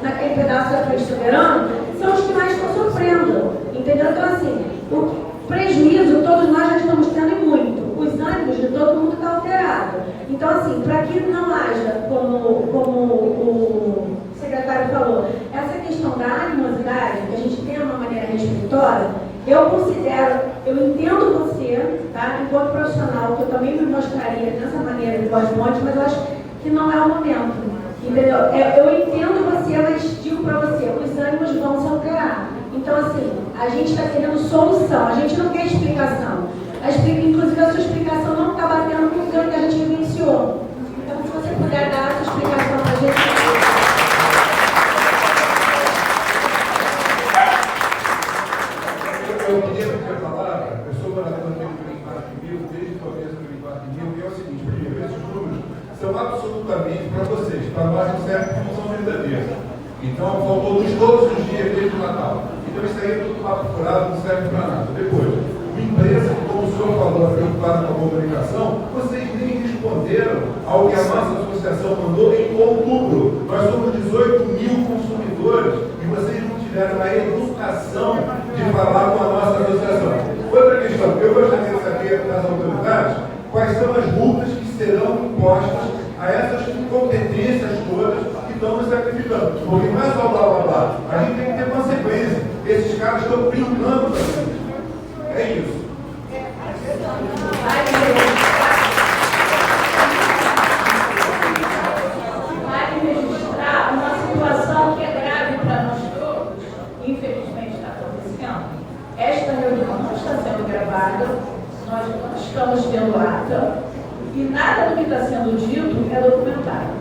naquele pedaço da Frente Soberano, são os que mais estão sofrendo. Entendeu? Então, assim, o prejuízo todos nós já estamos tendo e muito. Os ânimos de todo mundo está alterado. Então, assim, para que não haja, como o secretário falou, essa questão da animosidade, que a gente tenha uma maneira respeitosa, eu considero, eu entendo você, tá? Enquanto profissional, que eu também me mostraria dessa maneira de pós-monte, mas eu acho que não é o momento, entendeu? Eu entendo você, mas digo para você, os ânimos vão se alterar. Então, assim, a gente está querendo solução, a gente não quer explicação. Inclusive, a sua explicação não está batendo com o que a gente vivenciou. Então, se você puder dar essa explicação para a gente... Eu queria falar, eu sou morador aqui do Parque Mil, desde o começo do Parque Mil, e é o seguinte, primeiro, esses números são absolutamente para vocês, para nós não servem porque não são verdadeiros. Então, faltou luz todos os dias desde o Natal. Então, isso aí é tudo papo furado, não serve para nada. Depois, uma empresa que, como o senhor falou, preocupada com a comunicação, vocês nem responderam ao que a nossa associação mandou em outubro. Nós somos 18 mil consumidores e vocês não tiveram a educação de falar com a nossa associação. Outra questão, eu gostaria de saber das autoridades quais são as multas que serão impostas a essas incompetências todas que estão nos sacrificando. Porque não é só blá blá blá, a gente tem que ter consequência. Esses caras estão brincando com a gente. É isso. Vale registrar uma situação que é grave para nós todos, infelizmente está acontecendo. Esta reunião não está sendo gravada, nós não estamos tendo ata e nada do que está sendo dito é documentado.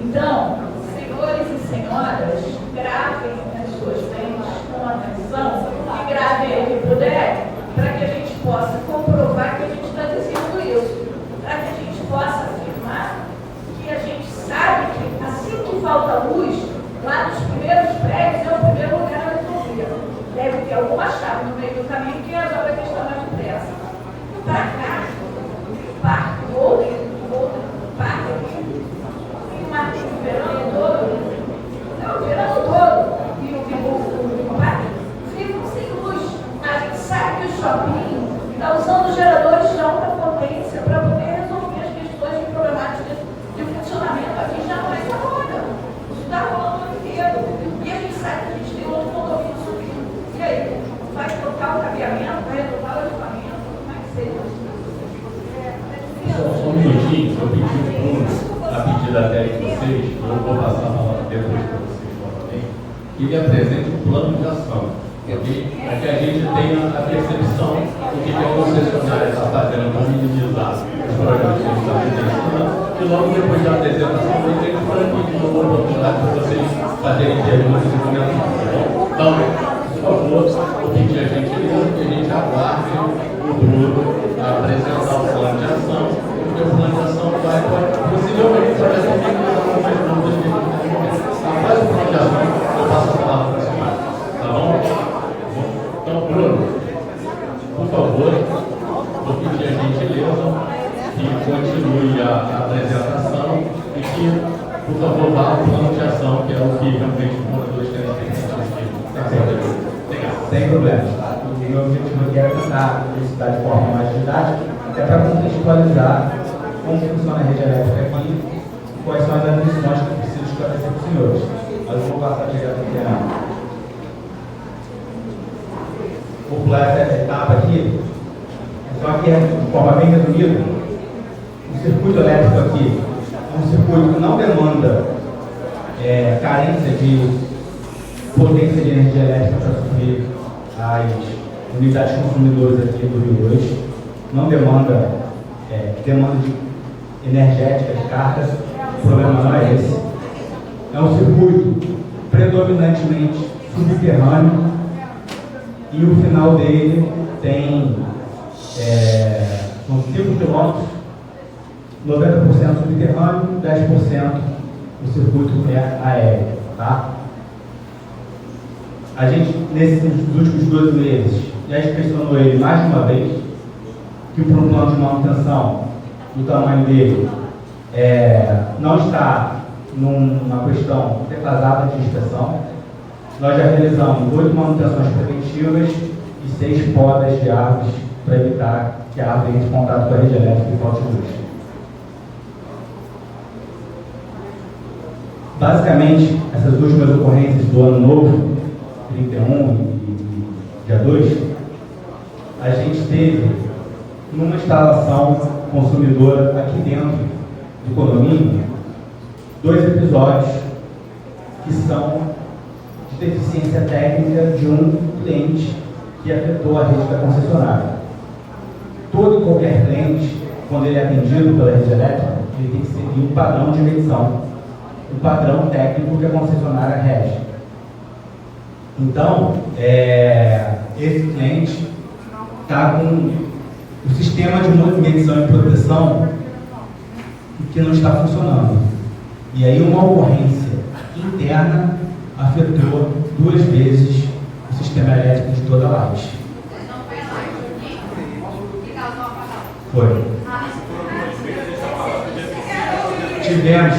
Então, senhores e senhoras, gravem as suas mentes com atenção e gravem o que puder, para que a gente possa comprovar que a gente está dizendo isso, para que a gente possa afirmar que a gente sabe que assim que falta luz, lá nos primeiros prédios é o primeiro lugar a resolver. Deve ter alguma chave no meio do caminho que resolve a questão mais depressa. Para cá, parque, outro, parque aqui, e marca o verão todo, o verão todo, e o parque ficam sem luz. A gente sabe que o shopping está usando geradores de alta potência para poder resolver as questões de problemáticas de funcionamento aqui já não é essa roda. Isso está rolando o ano inteiro. E a gente sabe que a gente tem outro condomínio subindo. E aí? Vai trocar o cabeamento, vai resolver o equipamento, como é que seja? Só um minutinho, eu pedi o Bruno, a pedida até de vocês, eu vou passar a palavra depois para vocês também, que ele apresente um plano de ação. Para que a gente tenha a percepção do que a concessionária está fazendo para minimizar os problemas que a gente está vivenciando. E logo depois da apresentação, a gente for aqui de novo a oportunidade para vocês fazerem perguntas e comentários. Então, por favor, vou pedir a gentileza que a gente aguarde o Bruno a apresentar o plano de ação, porque o plano de ação vai, possivelmente, pode ser que algumas dúvidas que a gente após o plano de ação, eu passo a palavra para a senhora. Tá bom? Então, Bruno, por favor, vou pedir a gentileza que continue a apresentação e que, por favor, vá ao plano de ação, que é o que realmente os moradores querem ter. Sem problemas. O meu objetivo aqui é tentar explicitar de forma mais didática, até para contextualizar como funciona a rede elétrica aqui e quais são as atribuições que preciso esclarecer para os senhores. Mas eu vou passar direto aqui a vou pular essa etapa aqui, só que de forma bem resumida, o circuito elétrico aqui é um circuito que não demanda carência de potência de energia elétrica para suprir as unidades consumidoras aqui do Rio 2, não demanda demanda energética de cargas, o problema não é esse. É um circuito predominantemente subterrâneo, e o final dele tem são 5 quilômetros 90% subterrâneo, 10% o circuito aéreo, tá? A gente, nesses últimos 12 meses, já inspecionou ele mais de uma vez, que por um plano de manutenção do tamanho dele não está numa questão defasada de inspeção. Nós já realizamos 8 manutenções preventivas e 6 podas de árvores para evitar que a árvore entre em contato com a rede elétrica e falte luz. Basicamente, essas últimas ocorrências do ano novo, 31 e dia 2, a gente teve numa instalação consumidora aqui dentro do condomínio 2 episódios que são de deficiência técnica de um cliente que afetou a rede da concessionária. Todo e qualquer cliente, quando ele é atendido pela rede elétrica, ele tem que seguir um padrão de medição, um padrão técnico que a concessionária rege. Então, esse cliente está com o sistema de medição e proteção que não está funcionando. E aí uma ocorrência interna afetou 2 vezes o sistema elétrico de toda a Light. Foi. Tivemos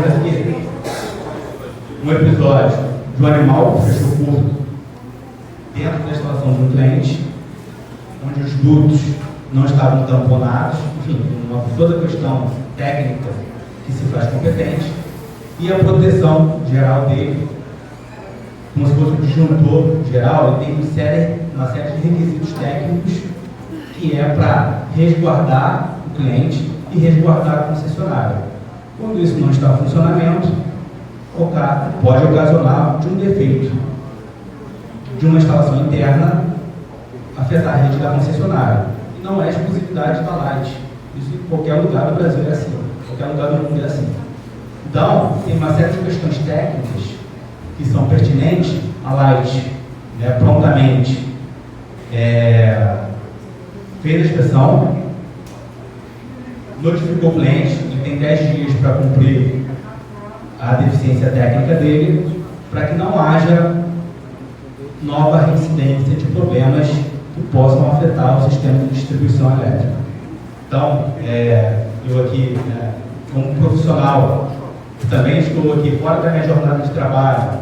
aqui um episódio de um animal que fechou curto dentro da instalação de um cliente, onde os dutos não estavam tamponados, enfim, toda a questão técnica que se faz competente, e a proteção geral dele, como se fosse um disjuntor geral, ele tem uma série de requisitos técnicos que é para resguardar o cliente e resguardar a concessionária. Quando isso não está em funcionamento, pode ocasionar de um defeito de uma instalação interna afetar a rede da concessionária. E não é exclusividade da Light. Isso em qualquer lugar do Brasil é assim. Em qualquer lugar do mundo é assim. Então, tem uma série de questões técnicas que são pertinentes. A Light, prontamente, fez a inspeção, notificou o cliente, ele tem 10 dias para cumprir a deficiência técnica dele, para que não haja nova reincidência de problemas que possam afetar o sistema de distribuição elétrica. Então, eu aqui, como profissional, também estou aqui fora da minha jornada de trabalho,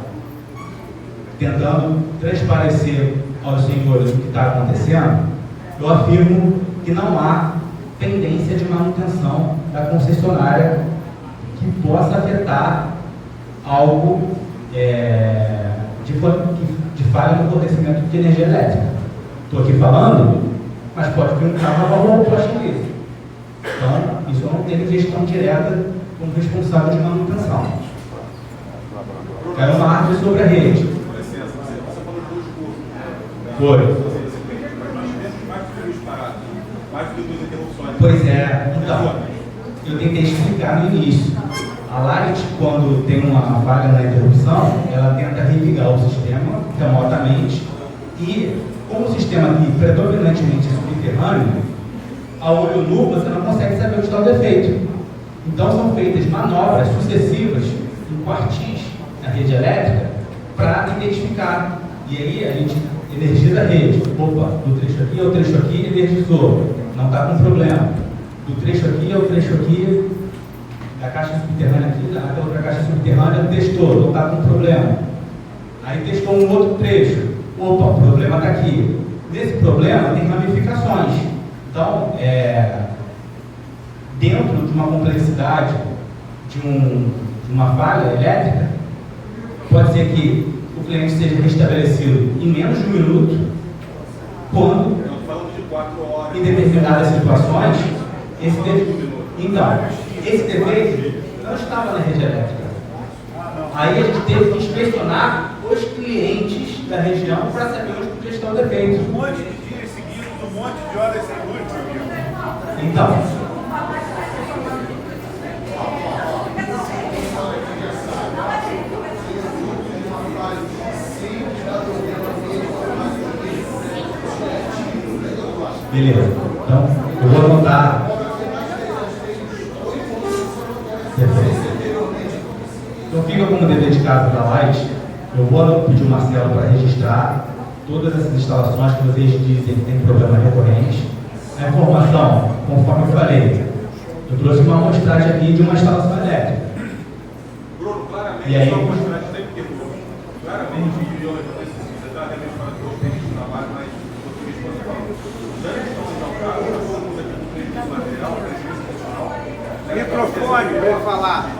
tentando transparecer aos senhores o que está acontecendo. Eu afirmo que não há pendência de manutenção da concessionária que possa afetar algo de falha no fornecimento de energia elétrica. Estou aqui falando, mas pode vir um carro ao oposto disso. Então, isso não tem gestão direta como responsável de manutenção. Era uma árvore sobre a rede. Com licença, você falou de 2 cursos. Foi. Mais de 2 interrupções. Pois é, então, eu tentei explicar no início. A Light, quando tem uma falha na interrupção, ela tenta religar o sistema remotamente e, como o sistema aqui predominantemente é subterrâneo, a olho nu você não consegue saber onde está o defeito. Então são feitas manobras sucessivas em quartis na rede elétrica para identificar. E aí a gente energiza a rede. Opa, do trecho aqui ao trecho aqui energizou, não está com problema. Do trecho aqui ao trecho aqui, da caixa subterrânea aqui, da outra caixa subterrânea, testou, não está com problema. Aí testou um outro trecho. Opa, o problema está aqui. Nesse problema tem ramificações. Então, dentro de uma complexidade de uma falha elétrica, pode ser que o cliente seja restabelecido em menos de 1 minuto, quando, em determinadas situações, esse defeito não estava na rede elétrica. Aí a gente teve que inspecionar os clientes da região para saber onde podia estar o defeito. Um monte de dias seguidos, um monte de horas sem luz, meu amigo. Então, beleza. Então, eu vou anotar casos da Light, eu vou pedir o Marcelo para registrar todas essas instalações que vocês dizem que tem problema recorrente. A informação, conforme eu falei, eu trouxe uma amostragem aqui de uma instalação elétrica. Bruno, claramente, E aí? só amostragem sempre que for. Claramente, você está realmente falando que eu tenho esse trabalho, mas eu estou respondendo. Já estão então, cara, eu vou aqui do prejuízo material, prejuízo funcional. Microfone, vou falar.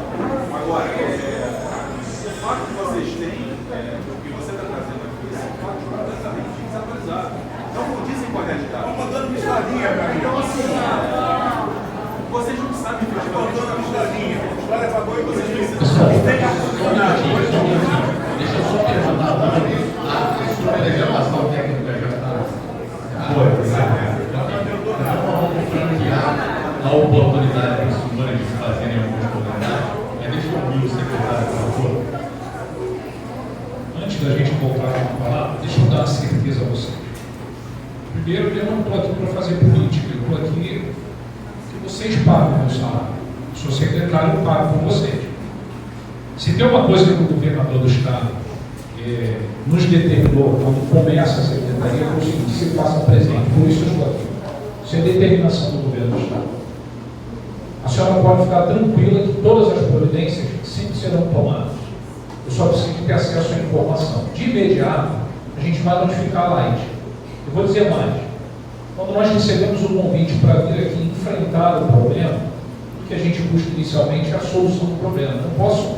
Agora, o fato que vocês têm, o que você está trazendo aqui, são fatos completamente desatualizados. Não condizem com a realidade. Estão mandando pistolinha, cara. Então, assim, vocês não sabem que estão mandando pistolinha. História para boi, vocês precisam. Deixa eu só perguntar a sua legislação técnica já está. Vamos franquear a oportunidade para os senhores de fazerem algumas oportunidades. Deixa eu ouvir o secretário, por favor. Antes da gente voltar a falar, deixa eu dar uma certeza a vocês. Primeiro, eu não estou aqui para fazer política, eu estou aqui que vocês pagam o meu salário. Eu sou secretário, eu pago por vocês. Se tem uma coisa que o governador do Estado nos determinou quando começa a secretaria, é o seguinte: se faça presente. Por isso eu estou aqui. Isso é determinação do governo do Estado. A senhora pode ficar tranquila que todas as providências sempre serão tomadas. Eu só preciso ter acesso à informação. De imediato, a gente vai notificar a Light. Eu vou dizer mais. Quando nós recebemos o convite para vir aqui enfrentar o problema, o que a gente busca inicialmente é a solução do problema. Não posso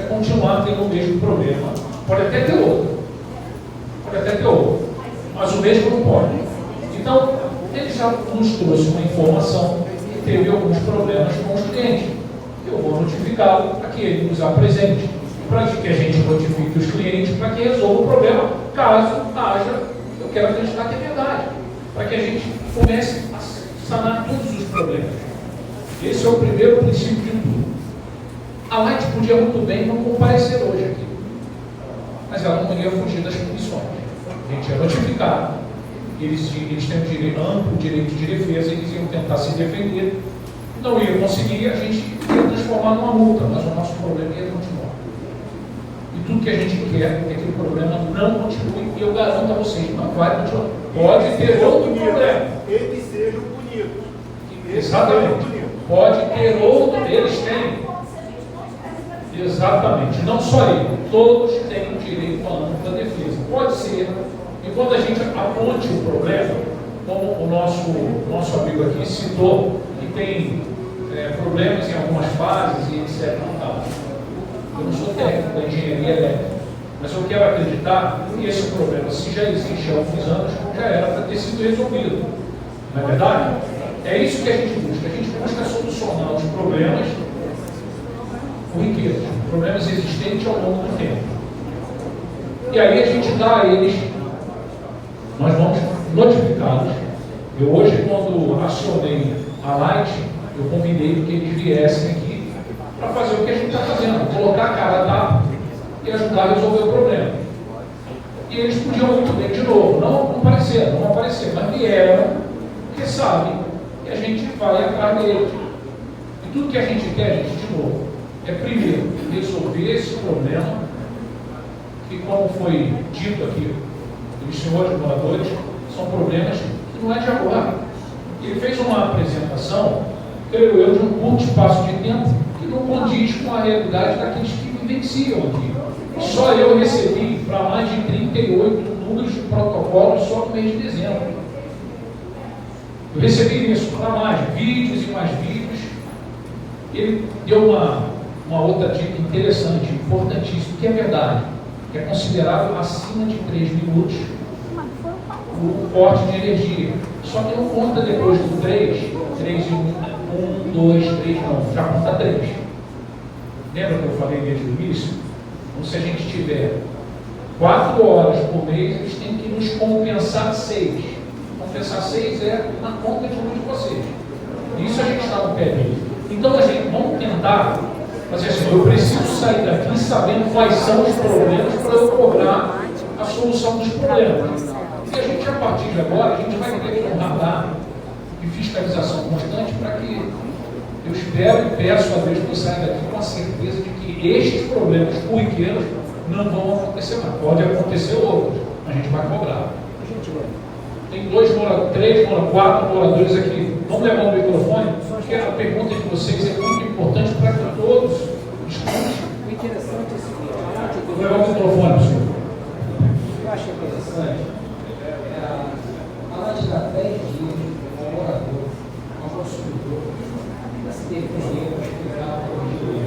continuar tendo o mesmo problema. Pode até ter outro. Mas o mesmo não pode. Então, ele já nos trouxe uma informação que teve alguns problemas com os clientes. Eu vou notificá-lo para que ele nos apresente, para que a gente notifique os clientes, para que resolva o problema, caso haja, eu quero acreditar que é verdade, para que a gente comece a sanar todos os problemas. Esse é o primeiro princípio de tudo. A Light podia muito bem não comparecer hoje aqui, mas ela não ia fugir das punições. A gente ia notificar, eles têm amplo direito de defesa, eles iam tentar se defender, não iam conseguir, a gente ia transformar numa multa, mas o nosso problema ia continuar. E tudo que a gente quer é que o problema não continue, e eu garanto a vocês, não vai continuar. Pode ter outro problema. Eles sejam punidos. Exatamente. Pode ter outro, eles têm. Exatamente, não só ele, todos têm direito à ampla defesa. Pode ser, e quando a gente aponte o problema, como o nosso amigo aqui citou, que tem problemas em algumas fases e etc. Eu não sou técnico da engenharia elétrica, mas eu quero acreditar que esse problema, se já existe há alguns anos, já era para ter sido resolvido. Não é verdade? É isso que a gente busca. A gente busca solucionar os problemas corriqueiros, problemas existentes ao longo do tempo. E aí a gente dá a eles, nós vamos notificá-los. Eu hoje, quando acionei a Light, eu convidei que eles viessem aqui para fazer o que a gente está fazendo, colocar a cara a tapa e ajudar a resolver o problema. E eles podiam muito bem, de novo, não aparecer, mas vieram, porque sabem que a gente vai atrás deles. E tudo que a gente quer, gente, de novo, é primeiro resolver esse problema, que, como foi dito aqui pelos senhores moradores, são problemas que não é de agora. Ele fez uma apresentação, creio eu, de um curto espaço de tempo que não condiz com a realidade daqueles que vivenciam aqui. Só eu recebi para mais de 38 números de protocolos só no mês de dezembro. Eu recebi isso para mais vídeos e mais vídeos. Ele deu uma outra dica interessante, importantíssima, que é verdade, que é considerado acima de 3 minutos o corte de energia. Só que não conta depois do 3 e 1, 2, 3, não, já conta 3. Lembra que eu falei desde o início? Então, se a gente tiver 4 horas por mês, eles têm que nos compensar 6. Compensar 6 é na conta de um de vocês. Isso a gente está no pé dele. Então, a gente vamos tentar fazer assim: eu preciso sair daqui sabendo quais são os problemas para eu cobrar a solução dos problemas. E a gente, a partir de agora, a gente vai ter um radar de fiscalização constante para que eu espero e peço a Deus que eu saia daqui com a certeza de que que estes problemas corriqueiros não vão acontecer mais. Pode acontecer outros, a gente vai cobrar. Tem 3 moradores, 4 moradores aqui. Vamos levar o microfone? Porque a pergunta de vocês é muito importante para que todos escutem. O interessante é o seguinte: Vou levar o microfone, senhor. eu acho interessante, a laje dá 10 dias ao morador, ao consumidor, para se defender, para explicar, para corrigir.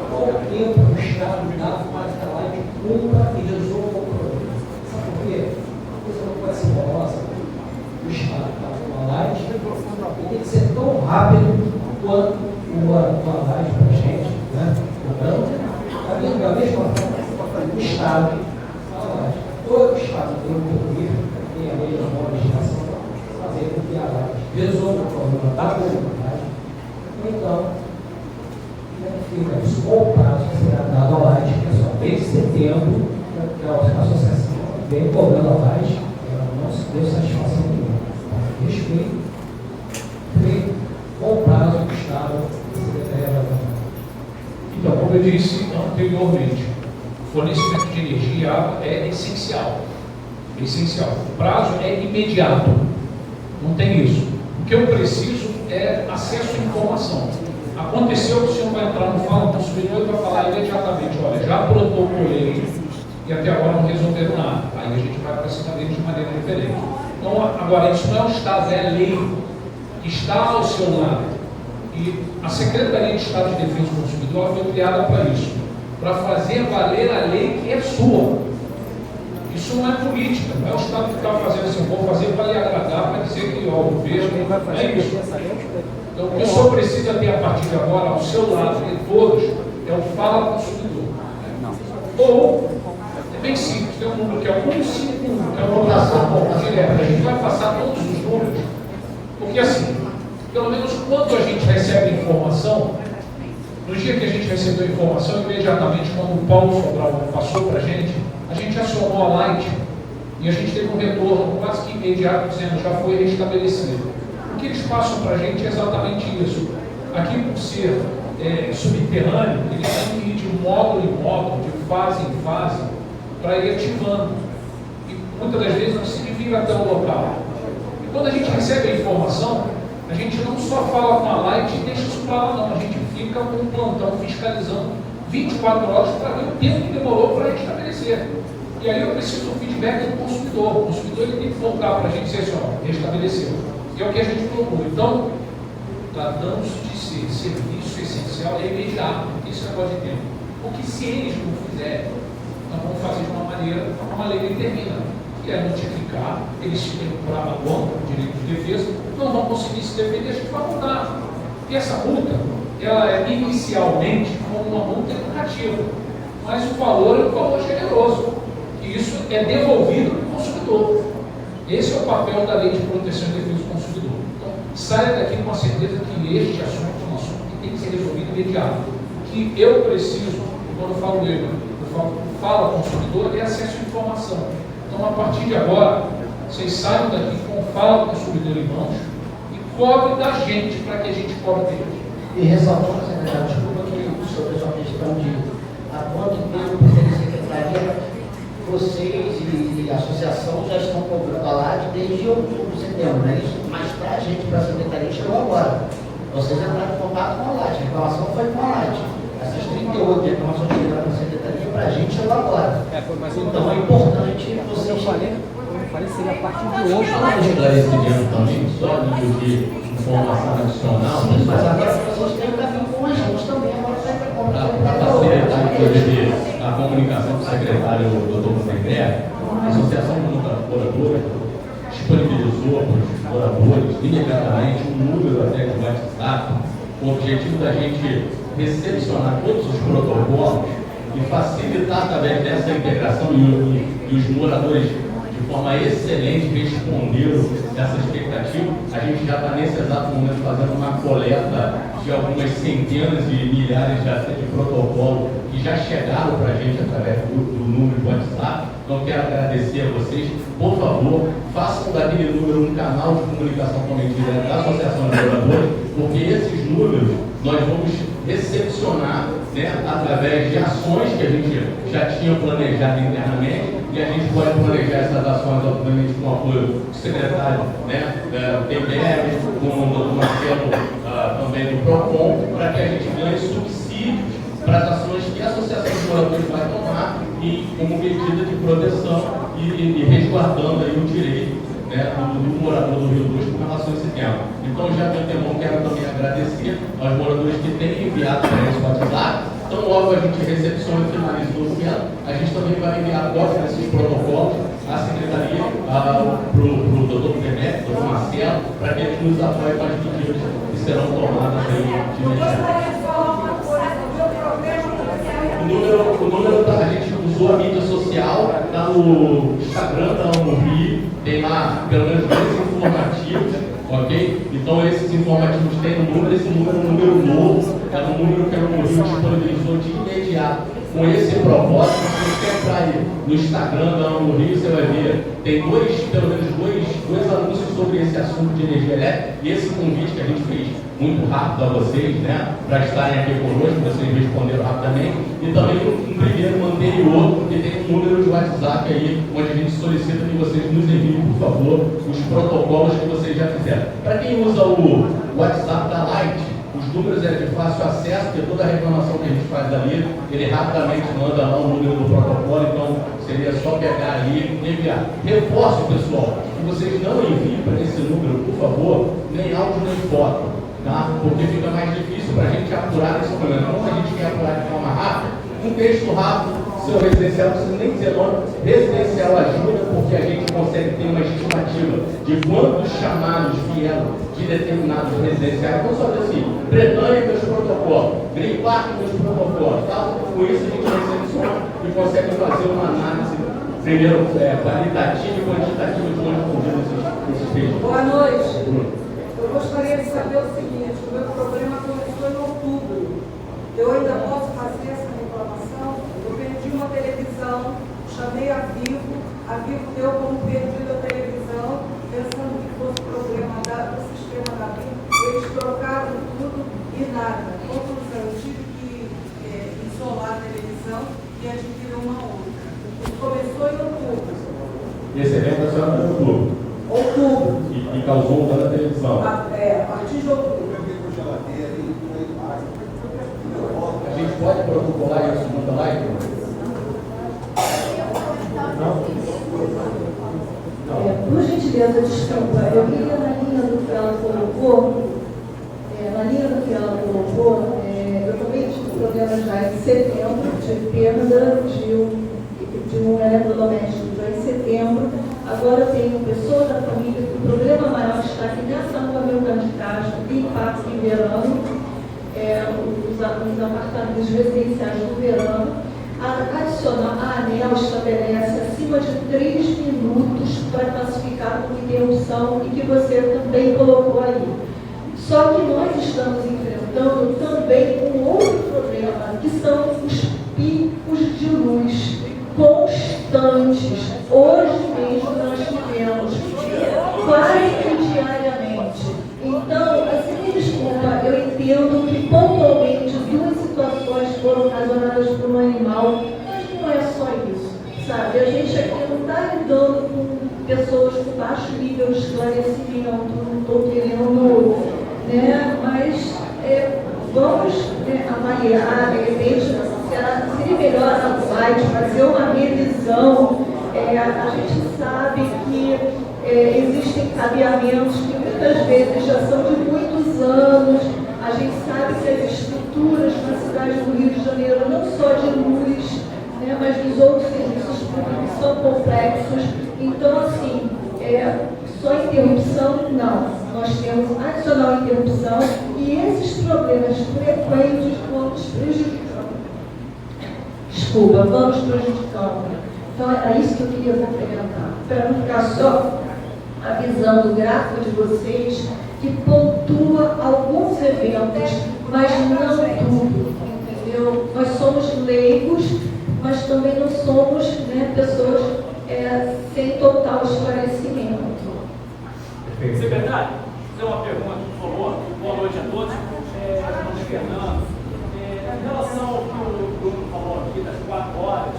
Qual tempo o Estado dá para que a laje cumpra e resolva o problema? Sabe por quê? A coisa não pode ser morosa. O Estado está com a laje e tem que ser tão rápido quanto a laje para a gente, né? Cobrando, da mesma forma, o Estado, todo o Estado tem o poder, tem a lei, a legislação, para fazer com que a laje resolva o problema da comunidade. Então, fica isso com o prazo que será dado à laje, que é só desde setembro, que a associação vem cobrando a laje, ela não se deu satisfação nenhuma. Respeito, com o prazo do Estado, Então, como eu disse anteriormente, o fornecimento de energia e água é essencial. É essencial. O prazo é imediato. Não tem isso. O que eu preciso é acesso à informação. Aconteceu que o senhor vai entrar no Fala Consumidor e vai falar imediatamente: olha, já protocolei e até agora não resolveram nada. Aí a gente vai para cima dele de maneira diferente. Então, agora, isso não é o Estado, é a lei que está ao seu lado. E a Secretaria de Estado de Defesa do Consumidor foi criada para isso, para fazer valer a lei que é sua. Isso não é política, não é o Estado que está fazendo assim, vou fazer para lhe agradar, para dizer que o governo não é isso. Então, o que o senhor precisa ter a partir de agora, ao seu lado, de todos, é o Fala Consumidor. Ou, é bem simples, tem um número que é o 151, que é uma votação direta. A gente vai passar todos os números, porque assim, pelo menos quando a gente recebe informação, no dia que a gente recebeu a informação, imediatamente, quando o Paulo Sobral passou para a gente acionou a Light e a gente teve um retorno quase que imediato, dizendo já foi restabelecido. O que eles passam para a gente é exatamente isso. Aqui, por ser subterrâneo, eles têm que ir de módulo em módulo, de fase em fase, para ir ativando. E muitas das vezes não se vir até o local. E quando a gente recebe a informação, a gente não só fala com a Light e deixa isso para lá, não. A gente fica com um plantão fiscalizando 24 horas para ver o tempo que demorou para restabelecer. E aí eu preciso do feedback do consumidor. O consumidor ele tem que voltar para a gente e dizer assim: ó, restabeleceu. E é o que a gente procura. Então, tratando-se de ser serviço essencial é imediato, porque isso é coisa de tempo. Porque se eles não fizerem, nós vamos fazer de uma maneira, uma lei determina, que é notificar, eles se têm por abaguão, direito de defesa, não vão conseguir se defender, a gente vai mudar. E essa multa, ela é inicialmente como uma multa educativa, mas o valor é um valor generoso. E isso é devolvido para o consumidor. Esse é o papel da Lei de Proteção e Defesa do Consumidor. Então, saia daqui com a certeza que este assunto é um assunto que tem que ser resolvido imediato. Que eu preciso, quando eu falo consumidor, é acesso à informação. Então, a partir de agora, vocês saiam daqui com o Fala Consumidor em mãos e cobre da gente para que a gente cobre deles. E ressaltando, secretário, desculpa que sobre essa questão de há quanto tempo a secretaria, vocês e a associação já estão cobrando a LAD desde outubro, setembro, não é isso? Mas para a gente, para a secretaria, chegou agora. Vocês entraram em contato com a LAD, a reclamação foi com a LAD. Essas 38 reclamações que chegaram para a secretaria, para a gente chegou agora. Então é importante vocês. Eu falei seria a partir de hoje. Esclarecimento também, só de informação adicional, Mas agora vocês têm que vir com a gente também, agora para facilitar, inclusive, a comunicação com o secretário Dr. André, a Associação de Moradores disponibilizou para os moradores imediatamente um número até de WhatsApp, com o objetivo da gente recepcionar todos os protocolos e facilitar através dessa integração e os moradores de forma excelente responderam essa expectativa. A gente já está nesse exato momento fazendo uma coleta de algumas centenas de milhares de protocolos que já chegaram para a gente através do número do WhatsApp. Então quero agradecer a vocês. Por favor, façam daquele número um canal de comunicação também direto da Associação de Moradores, porque esses números nós vamos recepcionar né, através de ações que a gente já tinha planejado internamente, e a gente pode planejar essas ações, obviamente, com o apoio do secretário, né, PBR, com o Dr. Marcelo, também do PROCON, para que a gente ganhe subsídios para as ações que a Associação de Moradores vai tomar e como medida de proteção e resguardando aí o direito, né, do morador do Rio Doce com relação a esse tema. Então, já de antemão, quero também agradecer aos moradores que têm enviado para esse WhatsApp. Então, logo a gente recepciona e finaliza o documento, a gente também vai enviar cópia desses protocolos à Secretaria, para o doutor Demetrio, doutor Marcelo, para que eles nos apoiem com as medidas que serão tomadas aí de emergência. O número a gente usou a mídia social, está no Instagram, está no Rio, tem lá pelo menos 2 informativos, ok? Então esses informativos têm um número, esse número é um número novo, é um número que o Rio disponibilizou de imediato. Com esse propósito, se você entrar aí no Instagram da no Rio, você vai ver, tem pelo menos dois anúncios sobre esse assunto de energia elétrica, e esse convite que a gente fez muito rápido a vocês, né, para estarem aqui conosco, vocês responderam rapidamente, e também um primeiro anterior, que tem um número de WhatsApp aí, onde a gente solicita que vocês nos enviem, por favor, os protocolos que vocês já fizeram. Para quem usa o WhatsApp da Light, os números é de fácil acesso, porque toda a reclamação que a gente faz ali, ele rapidamente manda lá o número do protocolo, então seria só pegar ali e enviar. Reforço, pessoal, que vocês não enviem para esse número, por favor, nem áudio nem foto, tá? Porque fica mais difícil para a gente apurar esse problema. Como a gente quer apurar de forma rápida, um texto rápido, seu residencial, não precisa nem dizer nome, residencial ajuda, porque a gente consegue ter uma estimativa de quantos chamados vieram de determinados residenciais. Então, só dizer assim, Bretanha meus protocolos, Green Park meus protocolos, tá? Com isso a gente recepciona e consegue fazer uma análise, primeiro, qualitativa e quantitativa de onde convido esses textos. Boa noite. Eu gostaria de saber o seguinte, o meu problema começou em outubro. Eu ainda posso fazer essa reclamação? Eu perdi uma televisão, chamei a Vivo deu como perdido a televisão, pensando que fosse problema do sistema da Vivo. Eles trocaram tudo e nada. Conclusão, eu tive que isolar a televisão e adquirir uma outra. Isso começou em outubro. E esse evento é só em outubro? Outubro. E causou um dano à televisão? A partir de outubro. A gente pode protocolar isso no live? Por gentileza, desculpa, eu queria na linha do que ela colocou, eu também tive problema já em setembro, de perda de um eletrodoméstico já em setembro. Agora eu tenho pessoas da família que o problema maior está aqui nessa nova meu de caixa, em Parque em Verano, os apartamentos residenciais do Verano. Adicional, a ANEEL estabelece acima de 3 minutos para classificar como interrupção e que você também colocou aí. Só que nós estamos enfrentando também um outro problema, que são os picos de luz constantes. Hoje mesmo nós tivemos quase que diariamente. Então, assim, me desculpa, eu entendo que pontualmente 2 situações foram ocasionadas por um animal, mas não é só isso, sabe? A gente aqui não está lidando com pessoas com baixo nível de esclarecimento, não estou querendo, né? Mas vamos avaliar, de repente, seria melhor a Light fazer uma revisão. A gente sabe que existem cabeamentos que muitas vezes já são de muitos anos. A gente sabe que as estruturas na cidade do Rio de Janeiro, não só de luz, né, mas dos outros serviços públicos, são complexos. Então, assim, só interrupção, não. Nós temos adicional interrupção e esses problemas frequentes vão nos prejudicando. Desculpa, vão nos prejudicando. Então, é isso que eu queria complementar. Para não ficar só avisando o gráfico de vocês, que pontua alguns eventos, mas não tudo, entendeu? Nós somos leigos, mas também não somos, né, pessoas sem total esclarecimento. Secretário, fazer uma pergunta, por favor. Boa noite a todos. Fernando. relação ao que o Bruno falou aqui, das 4 horas,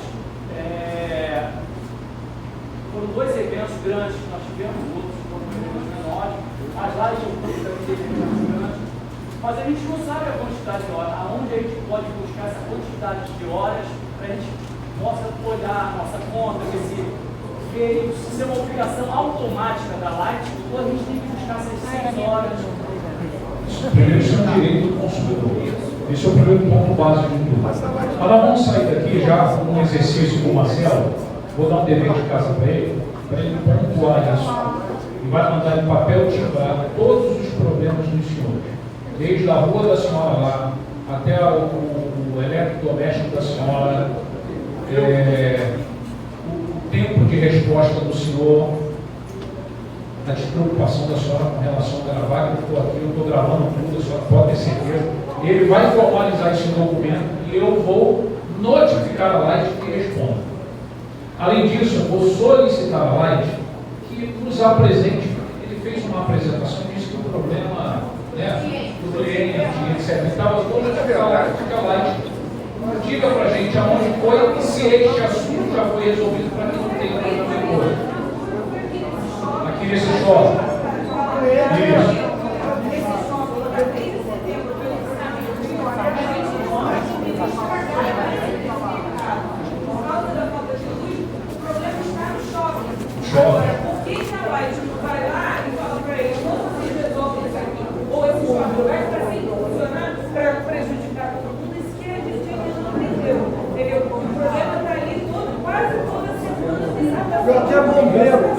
foram 2 eventos grandes que nós tivemos, outros foram eventos menores, as lives eu pude também ter eventos grandes, mas a gente não sabe a quantidade de horas, aonde a gente pode buscar essa quantidade de horas para a gente possa olhar a nossa conta, ver se é uma obrigação automática da Light, ou a gente tem que buscar essas 6 horas. Primeiro, isso é um direito do consumidor. Esse é o primeiro ponto básico de tudo. Mas nós vamos sair daqui já com um exercício com o Marcelo. Vou dar um dever de casa para ele pontuar isso. E vai mandar em papel timbrado todos os problemas dos senhores. Desde a rua da senhora lá, até o eletrodoméstico da senhora, o tempo de resposta do senhor, a despreocupação da senhora com relação a gravar, que eu estou aqui, eu estou gravando tudo, a senhora pode ter certeza. Ele vai formalizar esse documento e eu vou notificar a Light que responda. Além disso, eu vou solicitar a Light que nos apresente. Ele fez uma apresentação e disse que o problema do cliente, etc. Estava todo que a Light diga para a gente aonde foi e se este assunto já foi resolvido para que não tenha problema depois. Aqui nesse shopping. Isso. Por que a Light não vai lá e fala para ele, como vocês resolvem isso aqui? Ou esse shopping vai estar sem funcionar para prejudicar todo mundo? Isso que a gente não aprendeu. O problema está ali quase toda semana.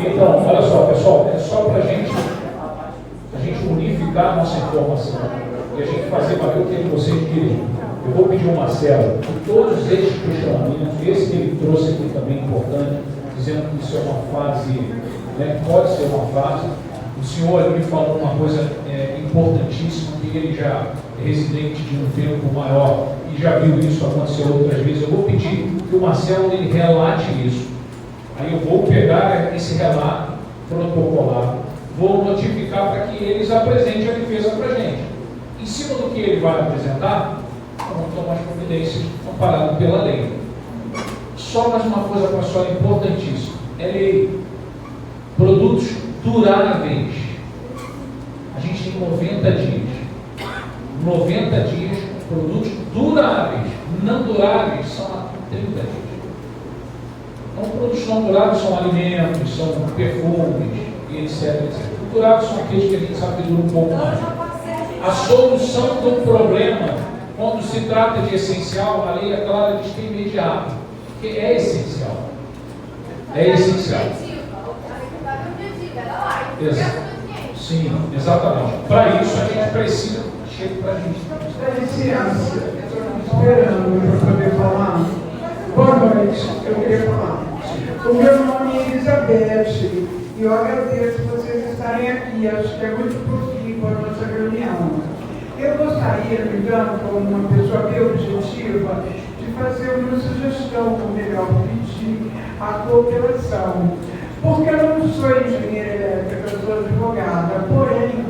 Então, olha só, pessoal, é só para a gente unificar a nossa informação e a gente fazer valer o que vocês querem. Eu vou pedir ao Marcelo que todos esses questionamentos, esse que ele trouxe aqui também importante, dizendo que isso é uma fase, pode ser uma fase. O senhor me falou uma coisa importantíssima, que ele já é residente de um tempo maior e já viu isso acontecer outras vezes. Eu vou pedir que o Marcelo ele relate isso. Aí eu vou pegar esse relato protocolar, vou notificar para que eles apresentem a defesa para a gente. Em cima do que ele vai apresentar, vamos tomar as providências amparado pela lei. Só mais uma coisa para a senhora importantíssima. É lei. Produtos duráveis. A gente tem 90 dias. 90 dias, produtos duráveis. Não duráveis são a 30 dias. Então, produtos não duráveis são alimentos, são perfumes, e etc. Os duráveis são aqueles que a gente sabe que duram um pouco mais. A solução do problema, quando se trata de essencial, a lei é clara, diz que é imediato. Que é essencial. É essencial. Sim, exatamente. Para isso a gente precisa. Chega para a gente. Dá licença, estou esperando para poder falar. Boa noite, eu queria falar. O meu nome é Elizabeth e eu agradeço vocês estarem aqui. Acho que é muito positivo a nossa reunião. Eu gostaria, me dando como uma pessoa bem objetiva, fazer uma sugestão, ou melhor, pedir a cooperação. Porque eu não sou engenheira elétrica, eu sou advogada, porém,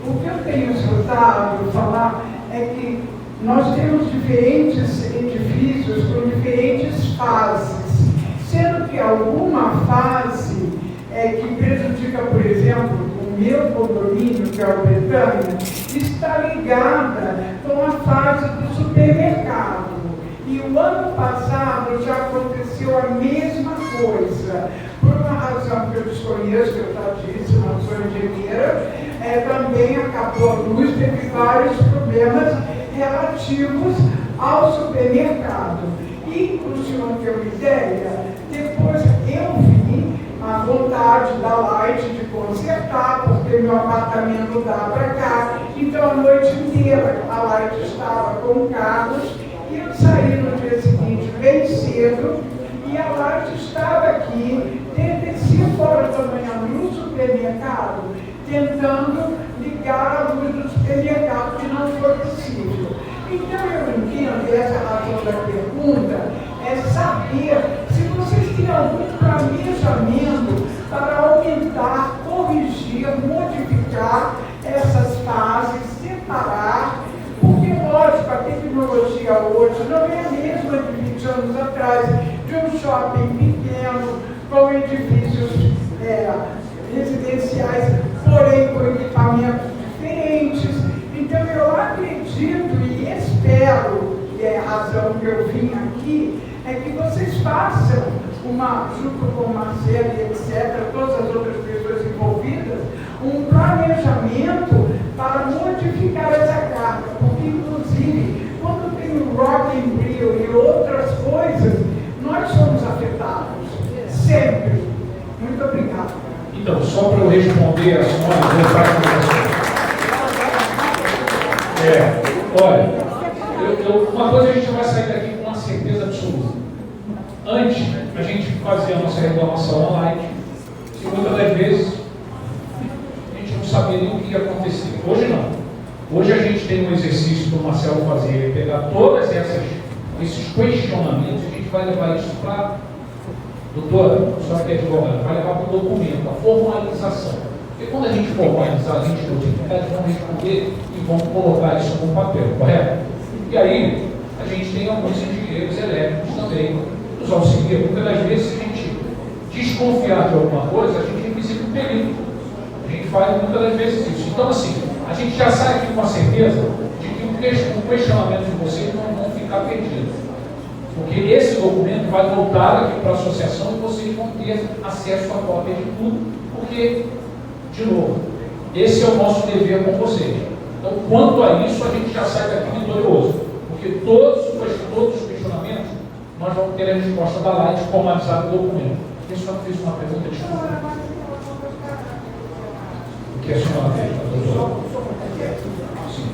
o que eu tenho escutado falar é que nós temos diferentes edifícios com diferentes fases, sendo que alguma fase que prejudica, por exemplo, o meu condomínio, que é o Betânia, está ligada com a fase do supermercado. E o ano passado já aconteceu a mesma coisa. Por uma razão que eu desconheço, que eu já disse, não sou engenheira, também acabou a luz, teve vários problemas relativos ao supermercado. E, para o senhor ter uma ideia, depois eu vi a vontade da Light de consertar, porque meu apartamento dá para cá. Então, a noite inteira a Light estava com carros. E eu saí no dia seguinte bem cedo e a Light estava aqui desde 5 horas da manhã no supermercado, tentando ligar a luz do supermercado, que não foi possível. Então eu entendo, essa razão da pergunta é saber se vocês têm algum planejamento para aumentar, corrigir, modificar essas fases, separar. Porque, lógico, a tecnologia hoje façam, junto com o Marcelo e etc., todas as outras pessoas envolvidas, um planejamento para modificar essa carga, porque, inclusive, quando tem o Rock in Rio e outras coisas, nós somos afetados, sempre. Muito obrigada. Então, só para eu responder a senhora, vou para a olha, uma coisa a gente vai sair daqui com uma certeza absoluta. Antes, a gente fazia a nossa reclamação online, e muitas das vezes a gente não sabia nem o que ia acontecer. Hoje não. Hoje a gente tem um exercício que o Marcelo fazia, pegar todos esses questionamentos, a gente vai levar isso para, doutora, a senhora que é advogada, vai levar para o documento, a formalização. Porque quando a gente formalizar, a gente notificar, vamos responder e vamos colocar isso no papel, correto? E aí, a gente tem alguns engenheiros elétricos também, nos auxiliam. Muitas das vezes, se a gente desconfiar de alguma coisa, a gente visita o perito. A gente faz muitas das vezes isso. Então, assim, a gente já sai aqui com a certeza de que o questionamento de vocês não vão ficar perdidos. Porque esse documento vai voltar aqui para a associação e vocês vão ter acesso à cópia de tudo, porque, de novo, esse é o nosso dever com vocês. Então, quanto a isso, a gente já sai daqui vitorioso, porque todos os questionamentos nós vamos ter a resposta da Light formalizada no documento. A senhora fez uma pergunta, desculpa. O que a senhora fez, doutora? Sim.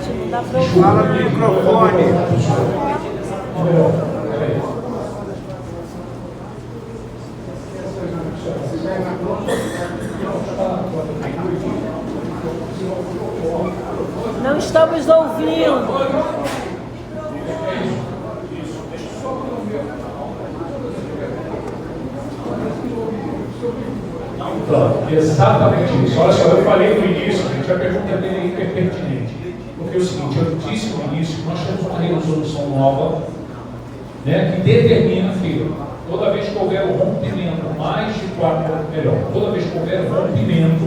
Gente, não dá pra Fala no microfone. Não estamos ouvindo. Então, exatamente isso. Olha só, eu falei no início, gente, a pergunta dele é hiper pertinente. Porque é o seguinte, eu disse no início que nós temos uma resolução nova, né, que determina que toda vez que houver um rompimento, mais de 4, melhor, toda vez que houver um rompimento,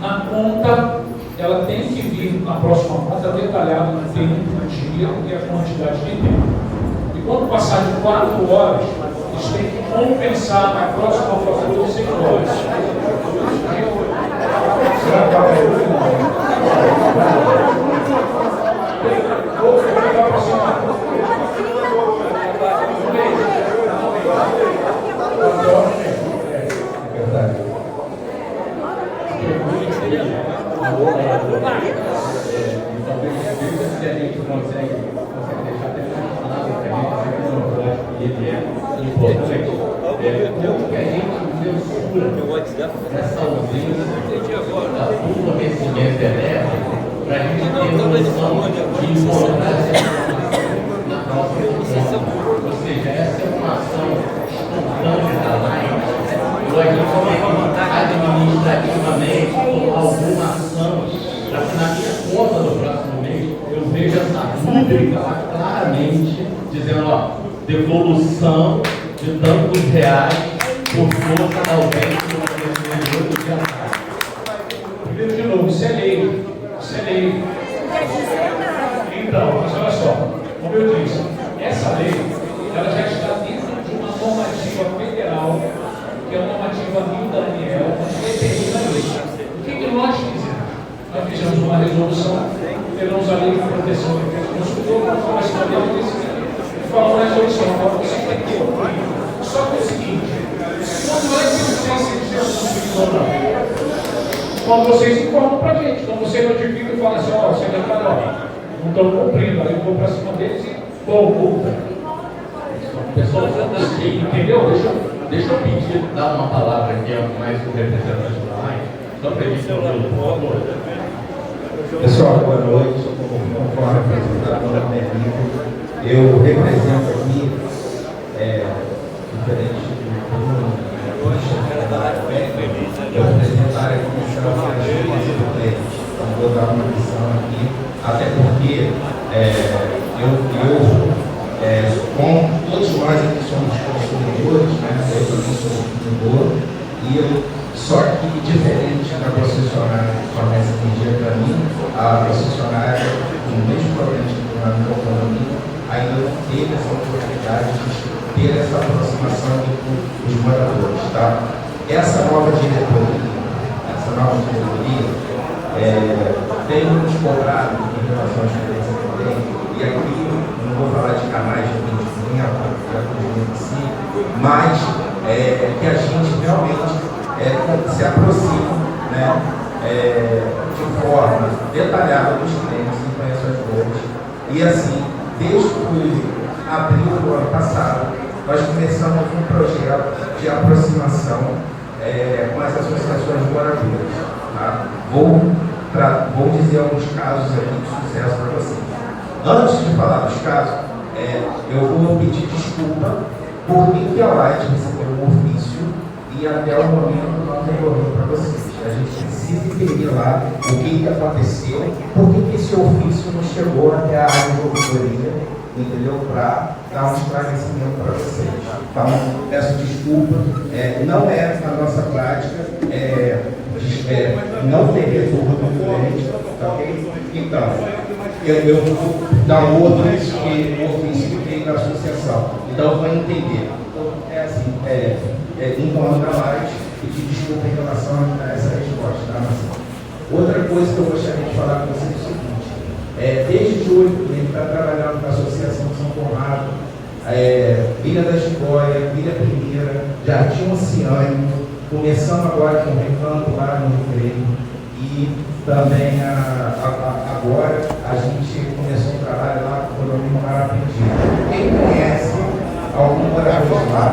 na conta, ela tem que vir na próxima conta detalhado no tempo do dia e a quantidade de tempo. E quando passar de 4 horas, isso tem que compensar na próxima fatura de 5 horas. Será que se a gente consegue deixar até mais claro para a gente, ele é importante. Como que a gente mensura essa ausência da fornecimento elétrico para a gente ter uma noção de importância na nossa produção. Ou seja, essa é uma ação espontânea da Light, ou a gente tem que administrativamente tomar alguma ação para que na minha conta do próximo mês eu veja essa rúbrica lá claramente dizendo, ó, devolução de tantos reais por força da ausência do fornecedor do dia. Primeiro de novo, isso é lei. Isso é lei. Então, mas olha só, como eu disse, essa lei ela já está dentro de uma normativa federal, que é a normativa Rio Daniel, que determina isso. O que nós fizemos? Nós fizemos uma resolução, pegamos a lei de proteção do consumidor, nós falamos uma resolução, agora você tem que cumprir. Só que é o seguinte, quando é que vocês se quando vocês informam para a gente, quando você notifica e fala assim, ó, você vai falar, ó, não estão cumprindo, aí eu vou para cima deles e dou multa. Pessoal, entendeu? Deixa eu pedir, dar uma palavra aqui a mais um representante da Light, só para ele ouvir, por favor. Pessoal, boa noite, sou conforme apresentador da Merlino. Eu represento aqui, diferente do eu represento a área comercial então vou dar uma lição aqui, até porque como todos nós aqui somos consumidores, né? Eu também sou consumidor, só que diferente da concessionária que fornece energia para mim, a concessionária teve essa oportunidade de ter essa aproximação com os moradores. Tá? Essa nova diretoria tem nos cobrado em relação à experiência que tem, e aqui eu não vou falar de canais de atendimento, em si, mas que a gente realmente se aproxime, né, de forma detalhada dos clientes e conheça as dores. E assim, desde abril do ano passado, nós começamos um projeto de aproximação com as associações de moradores. Tá? Vou dizer alguns casos aqui de sucesso para vocês. Antes de falar dos casos, eu vou pedir desculpa por que a Light recebeu um ofício e até o momento não demorou para vocês. A gente precisa entender lá o que aconteceu, por que esse ofício não chegou até a área de ouvidoria, entendeu? Para dar um esclarecimento para vocês. Então, peço desculpa, não é na nossa prática, não ter retorno do cliente, ok? Então, eu vou dar outro ofício que veio da associação. Então, eu vou entender. Então, da Light, pedir desculpa em relação a essa resposta, tá, Marcelo? Outra coisa que eu gostaria de falar com vocês é o seguinte: desde julho, ele está trabalhando com a Associação de São Conrado, Ilha da Chibóia, Ilha Primeira, Jardim Oceânico, começamos agora com o Recanto lá no Recreio, e também agora a gente começou um trabalho lá com o condomínio Marapendi. Quem conhece algum morador lá,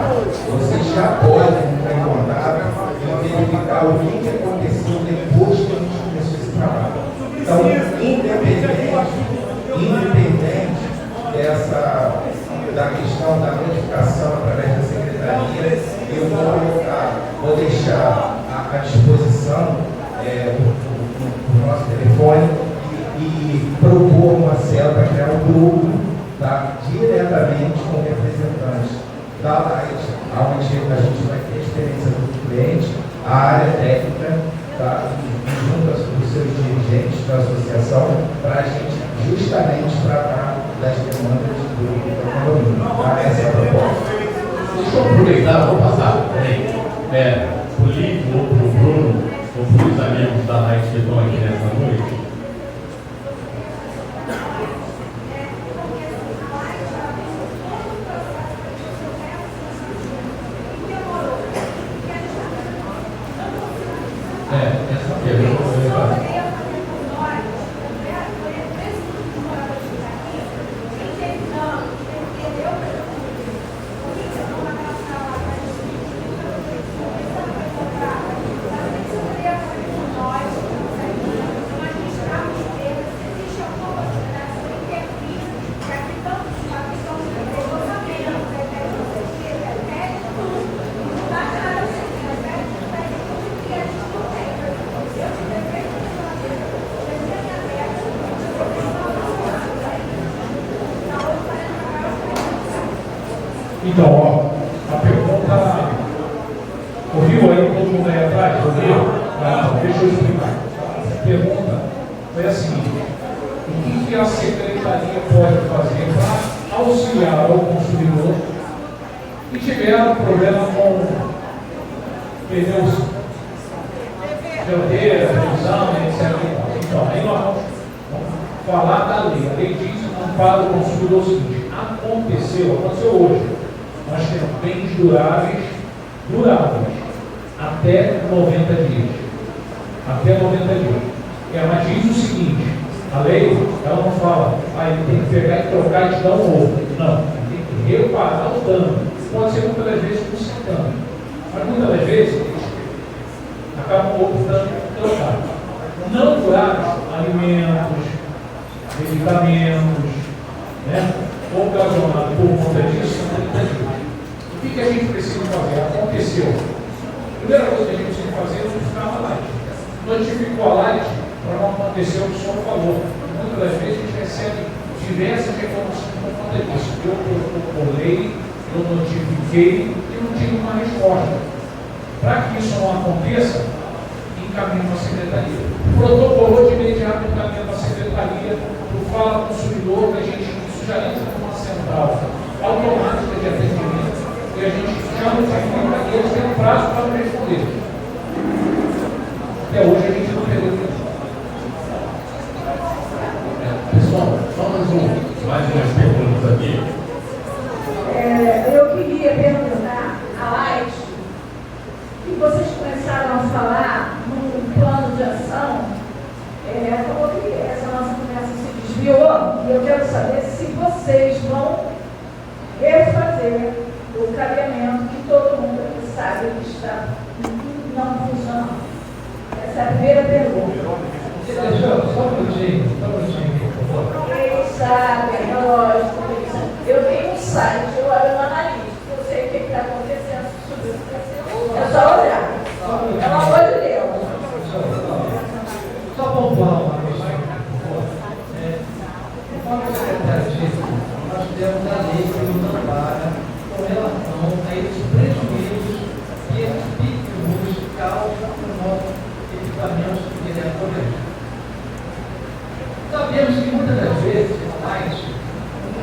vocês já podem entrar em contato e verificar o que aconteceu depois que a gente começou esse trabalho. Então, independente da questão da notificação através da secretaria, eu vou deixar à disposição o nosso telefone e propor uma célula para criar um grupo, tá, diretamente com representantes da Light, onde a gente vai ter a experiência do cliente, a área técnica, tá, junto dos seus dirigentes da associação, para a gente justamente tratar das demandas do condomínio. Tá? Essa é a proposta. Deixa eu aproveitar, vou passar para o Lívio ou para o Bruno, ou para os amigos da Light que estão aqui nessa noite. Essa pergunta eu vou fazer. Então, ó, a pergunta, ouviu aí todo mundo aí atrás? Ouviu? Deixa eu explicar. A pergunta foi a seguinte: o que a secretaria pode fazer para auxiliar o consumidor que tiver um problema com pneus, geladeira, televisão, etc. Então, aí nós vamos falar da lei. A lei diz que não fala o consumidor o seguinte: aconteceu hoje. Nós temos bens duráveis, até 90 dias. Até 90 dias. Ela diz o seguinte: a lei, ela não fala, ele tem que pegar e trocar e te dar um novo. Não, ele tem que reparar o dano. Pode ser muitas das vezes consertando, mas muitas das vezes acabam optando por trocar. Não duráveis, alimentos, medicamentos, né? Ocasionado por conta disso, são 30 dias. O que a gente precisa fazer? Aconteceu. A primeira coisa que a gente precisa fazer é notificar a Light. Notificou a Light para não acontecer o que o senhor falou. Muitas das vezes a gente recebe diversas reclamações por conta disso. Eu protocolei, eu notifiquei e não tive uma resposta. Para que isso não aconteça, encaminho para a secretaria. Protocolou de imediato o encaminho para a secretaria, do Fala Consumidor, que a gente isso já entra numa central notifica e eles têm um prazo para responder. Até hoje a gente não pegou isso. Pessoal, só mais umas perguntas aqui. Eu queria perguntar a Laís, que vocês começaram a falar num plano de ação, como que essa nossa conversa se desviou, e eu quero saber se vocês vão refazer o cabeamento que todo mundo aqui sabe que está não funcionando. Essa é a primeira pergunta. Só um minutinho, por favor. Quem sabe, é lógico, eu tenho um site, eu olho no analista, eu sei o que está acontecendo, é só olhar. Pelo amor de Deus. Só pontuar uma questão, por favor. Conforme o secretário disse, nós temos a lei que nos ampara com relação a esses prejuízos que esses PIC-URs causam no nosso equipamento de eletrodomésticos. Sabemos que muitas das vezes mais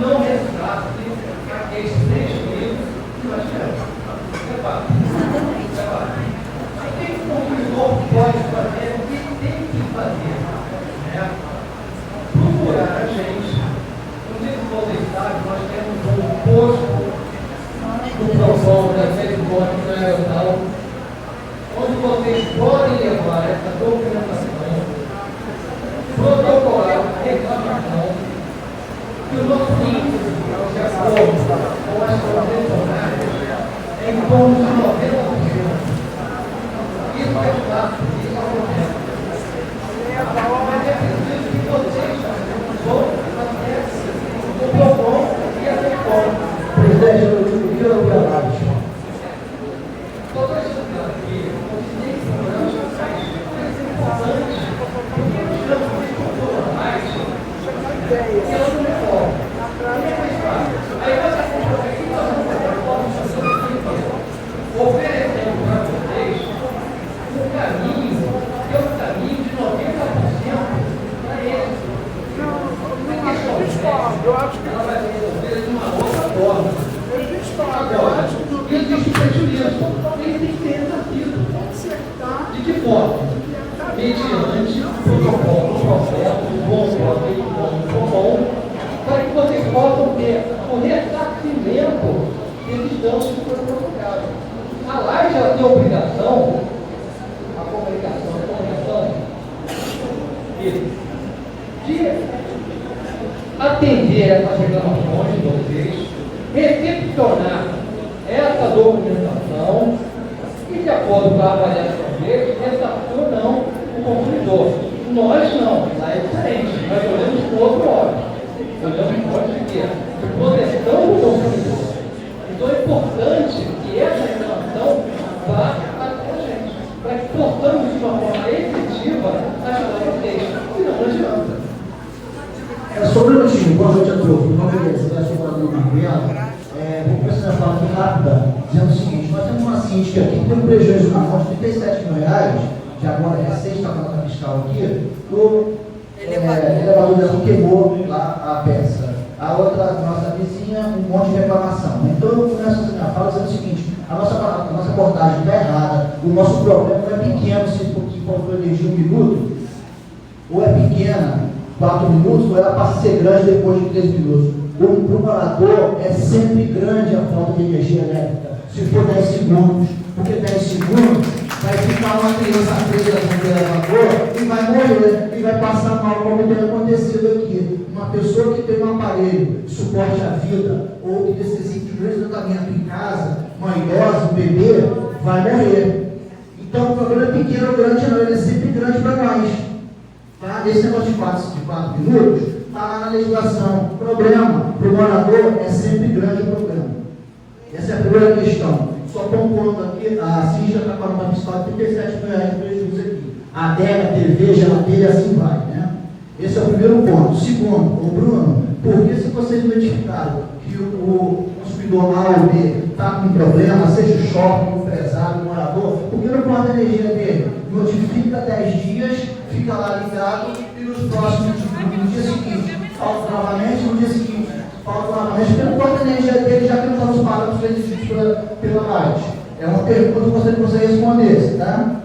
não retrata esses prejuízos que nós temos. Repare. O que o consumidor pode fazer? O que tem que fazer? Procurar a gente. Não sei se vocês sabem, nós temos um posto do PROCON da Misericórdia na Aerotal, onde vocês podem levar essa documentação, protocolar a reclamação, que o nosso índice de acordo com as concessionárias é em torno de 90%. Isso é fato, isso acontece. Mas é preciso que vocês vão fazer o PROCON e a SECOM. Presidente, eu queria ouvir a Laís. Todas as coisas aqui, tem segurança, mas é importante, porque nós estamos discutindo mais que ela não é forma. Aí você comprou aqui, nós vamos fazer a forma de oferecendo para vocês um caminho, que é um caminho de 90% para eles. A questão eu acho que ela vai resolver de uma outra forma. Agora, existe prejuízo. Ele tem que ter exercido. De que forma? Mediante protocolo, processo, bom, para que vocês possam ter o ressarcimento desses danos que foram provocados. A Laís já tem a obrigação, a comunicação, de atender essas reclamações de vocês, recepcionar essa documentação e, de acordo com a avaliação deles, ressarcir ou não o consumidor. Nós não, lá é diferente, nós olhamos com outro olho. Olhamos com olhos de quê? De proteção do consumidor. Então é importante que essa reclamação vá até a gente, para que possamos, de uma forma efetiva, ajudar vocês. Senão não adianta. Só um minutinho, boa noite a todos. Meu nome é Celso Marguerite. Vou começar a falar aqui rápida, dizendo o seguinte: nós temos uma síndica aqui que tem um prejuízo na conta de R$37 mil, de agora recente, está com a nota fiscal aqui, o elevador dela queimou lá a peça. A outra, nossa vizinha, um monte de reclamação. Então eu começo a minha fala dizendo o seguinte: a nossa abordagem está errada, o nosso problema não é pequeno, se faltou energia 1 minuto, ou é pequena, 4 minutos, ou ela passa a ser grande depois de 3 minutos. Para o morador é sempre grande a falta de energia elétrica, se for 10 segundos, porque 10 segundos vai ficar uma criança presa no elevador e vai morrer, e vai passar mal, como tem acontecido aqui. Uma pessoa que tem um aparelho de suporte à vida, ou que necessita de um tratamento em casa, uma idosa, um bebê, vai morrer. Então o problema é pequeno ou grande, não, ele é sempre grande para nós. Tá? Esse negócio de 4 minutos está lá na legislação. O problema para o morador é sempre grande o problema. Essa é a primeira questão. Só pontuando aqui, a síndica está com a nota fiscal de R$37 mil de prejuízo aqui. A adega, TV, geladeira e assim vai, né? Esse é o primeiro ponto. Segundo, o Bruno, porque se vocês identificaram que o consumidor A ou B está com um problema, seja o shopping, o empresário, o morador, por que não corta a energia dele? Notifica 10 dias, fica lá ligado e nos próximos dias, no dia seguinte, novamente no dia seguinte, falta um armamento pelo quanto a energia dele, já que não estamos pagando exigidos pela Light. É uma pergunta que eu gostaria que você respondesse, tá?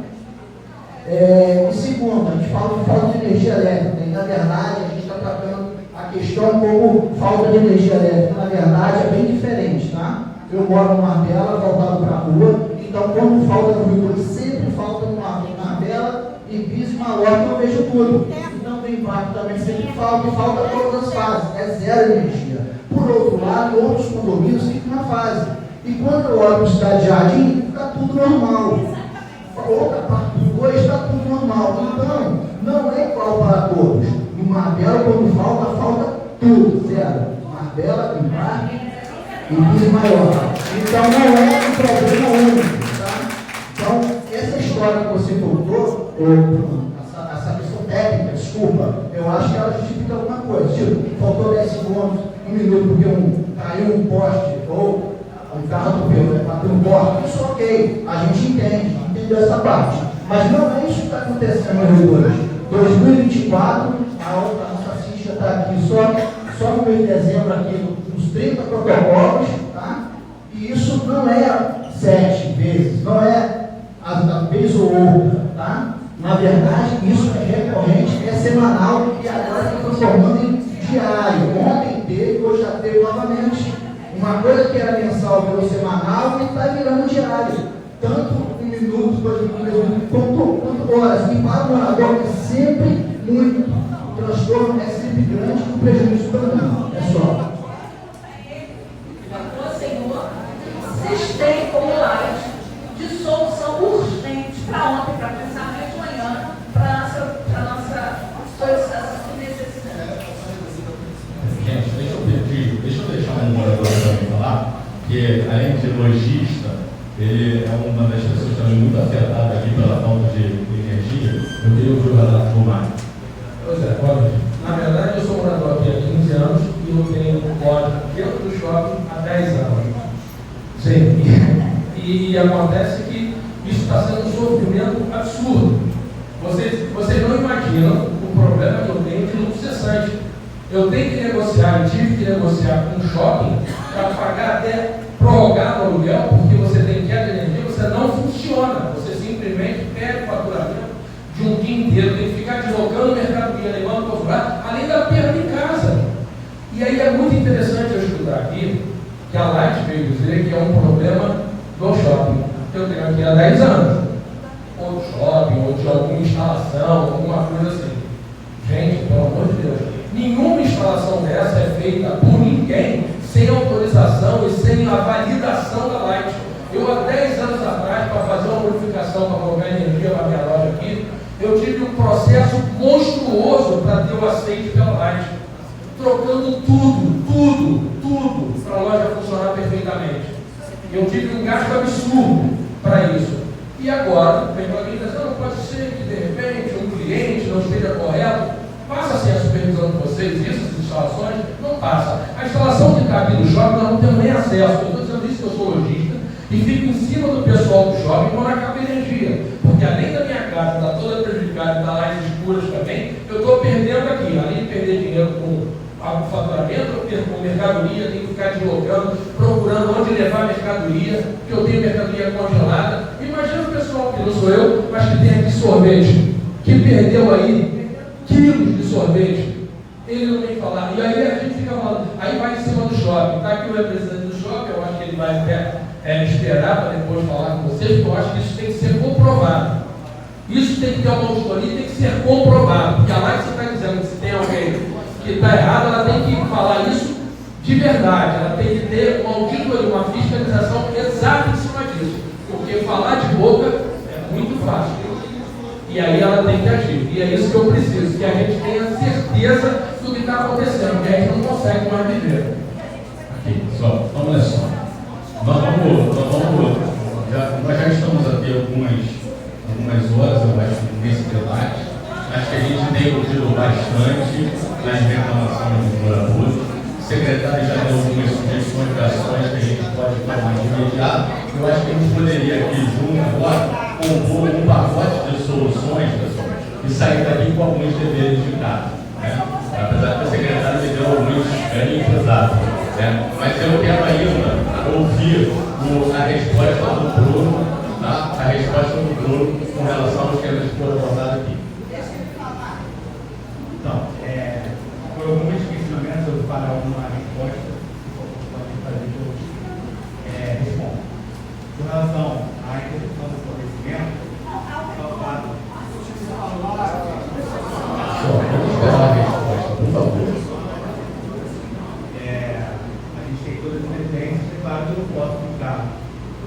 E segundo, a gente fala de falta de energia elétrica, e na verdade a gente está tratando a questão como falta de energia elétrica, na verdade é bem diferente, tá? Eu moro numa Marbella, voltado para a rua, então quando falta no Rio, sempre falta numa Marbella e Bis Malote, eu vejo tudo. Então vem impacto também sempre falta, e falta todas as fases, é zero energia. Por outro lado, outros condomínios ficam na fase. E quando eu olho para o cidade de Jardim, está tudo normal. Outra parte do 2 está tudo normal. Então, não é igual para todos. No Marbella, quando falta tudo, zero. Marbella, Embarque e Bis Maior. Então, não é um problema único, tá? Então, essa história que você contou, essa questão técnica, desculpa, eu acho que ela justifica alguma coisa. Tipo, faltou 10 segundos, 1 minuto, porque caiu um poste, ou um carro bateu um poste, isso ok, a gente entendeu essa parte. Mas não é isso que está acontecendo no Rio hoje. 2024, a nossa ficha está aqui só no mês de dezembro, aqui nos 30 protocolos, tá? E isso não é 7 vezes, não é a vez ou outra, tá? Na verdade, isso é recorrente, é semanal e agora está transformando em diário. Ontem teve, hoje já teve novamente. Uma coisa que era mensal virou semanal e está virando diário. Tanto em minutos, 2 minutos, quanto horas. E para o morador é sempre muito. O transtorno é sempre grande e o prejuízo também. É só. Senhor, vocês têm como Light de solução urgente para ontem, para pensar amanhã de manhã, para a nossa necessidade. Gente, deixa eu deixar um morador também falar, que além de lojista, ele é uma das pessoas também muito afetada aqui pela falta de energia. Eu queria ouvir o relato do Mário. Pois é, olha, na verdade eu sou morador aqui há 15 anos e eu tenho um código dentro do shopping há 10 anos. Sim, e acontece que isso está sendo um sofrimento absurdo. Vocês não imaginam o problema que eu tenho de lucro cessante. Eu tenho que negociar, eu tive que negociar com o shopping para pagar até prorrogar o aluguel, porque você tem queda de energia, você não funciona. Você simplesmente perde o faturamento de um dia inteiro, tem que ficar deslocando mercadoria, levando para o lugar, além da perda em casa. E aí é muito interessante eu estudar aqui que a Light veio dizer que é um problema do shopping. Eu tenho aqui há 10 anos, ou do shopping, ou de alguma instalação, alguma coisa assim. Gente, pelo amor de Deus, nenhuma instalação dessa é feita por ninguém sem autorização e sem a validação da Light. Eu, há 10 anos atrás, para fazer uma modificação para colocar energia para a minha loja aqui, eu tive um processo monstruoso para ter o aceite pela Light, trocando tudo para a loja funcionar perfeitamente. Eu tive um gasto absurdo para isso. E agora, vem para mim e diz, não pode ser que de repente um cliente não esteja correto. Passa assim a supervisão de vocês, essas instalações, não passa. A instalação que está aqui no shopping, nós não temos nem acesso. Eu estou dizendo isso que eu sou lojista e fico em cima do pessoal do shopping quando acaba a energia. Porque além da minha casa estar toda prejudicada e estar lá em escuras também, eu estou perdendo aqui. Além de perder dinheiro com o faturamento, eu perco com mercadoria, tenho que ficar deslocando, procurando onde levar mercadoria, que eu tenho mercadoria congelada. Imagina o pessoal, que não sou eu, mas que tem aqui sorvete, que perdeu aí quilos de sorvete, ele não vem falar. E aí a gente fica falando, aí vai em cima do shopping. Está aqui o representante do shopping, eu acho que ele vai até esperar para depois falar com vocês, porque eu acho que isso tem que ser comprovado. Isso tem que ter uma auditoria e tem que ser comprovado. Porque a Light você está dizendo que se tem alguém que está errado, ela tem que falar isso de verdade. Ela tem que ter uma auditoria, uma fiscalização exata em cima disso. Porque falar de boca é muito fácil. E aí ela tem que agir. E é isso que eu preciso, que a gente tenha certeza do que está acontecendo, porque a gente não consegue mais viver. Aqui, só, vamos lá só. Nós já estamos aqui algumas horas, eu acho, nesse debate. Acho que a gente tem ouvido bastante nas reclamações dos moradores. O secretário já deu algumas sugestões de ações que a gente pode tomar de imediato. Eu acho que a gente poderia aqui junto agora compor um pacote de soluções, pessoal, e sair daqui com alguns deveres de casa. Né? Apesar que o secretário me deu alguns ganhos pesados. Mas eu quero ainda ouvir a resposta do Bruno, tá? A resposta do Bruno com relação aos temas que foram abordados aqui. Então, por alguns questionamentos, eu vou falar alguma resposta, podem fazer que eu respondo. Com relação à interrupção do fornecimento, só fato. Vamos esperar a resposta, por favor. A gente tem todas as evidências, é claro que eu não posso ficar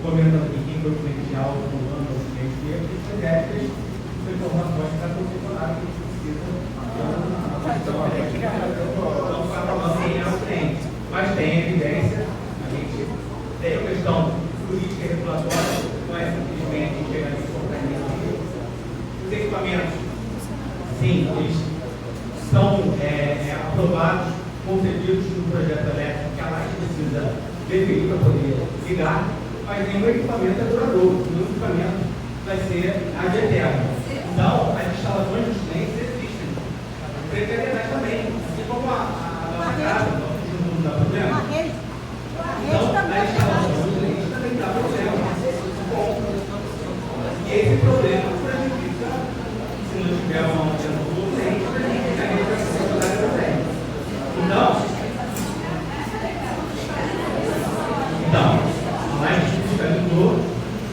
comentando aqui quem foi o cliente alto, o ano, o cliente B, porque são ideias, são informações que está posicionado que a gente precisa. Mas tem evidência, a gente tem a questão política e regulatória, não é simplesmente chegar nesse comportamento. Os equipamentos, sim, eles são aprovados, concedidos no projeto elétrico que a Light precisa definir para poder ligar, mas nenhum equipamento é duradouro, nenhum equipamento vai ser ad eterno. Então, as instalações dos clientes existem. Precariedade também, assim como a casa, não dá problema. Então, a instalação dos clientes também dá problema. E esse problema prejudica, se não tiver uma antena do cliente, prejudica a rede de secundária também. Então, a Light fiscalizou,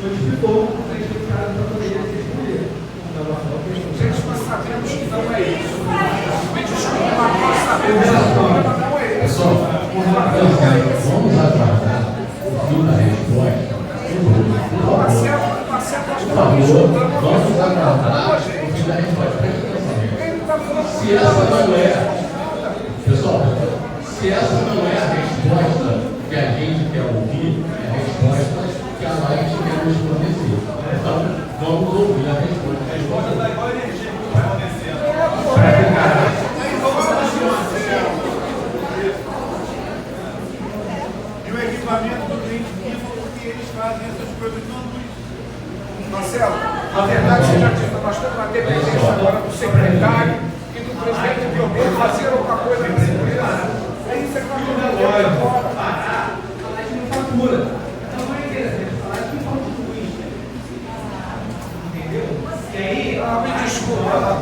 notificou o prejudicado para poder responder. Gente, nós sabemos que não é isso. Me desculpa, nós sabemos que não é isso. Pessoal, vamos aguardar o fim da resposta. Por favor, vamos aguardar o fim da resposta. Se essa não é, pessoal, se essa não é a resposta que a gente quer ouvir, é a resposta que a Light quer nos fornecer. Então, vamos ouvir a resposta. A resposta está igual a energia que está acontecendo. E o equipamento do cliente vivo, porque eles fazem essas coisas não luz. Marcelo, na verdade, você já disse, nós temos uma dependência agora do secretário e do presidente de Biomir fazer alguma coisa para segurança. É isso que nós estamos vendo agora. Parar, a Light não fatura. Então não é interessante falar que não distribuísta. Entendeu? E aí, me desculpa.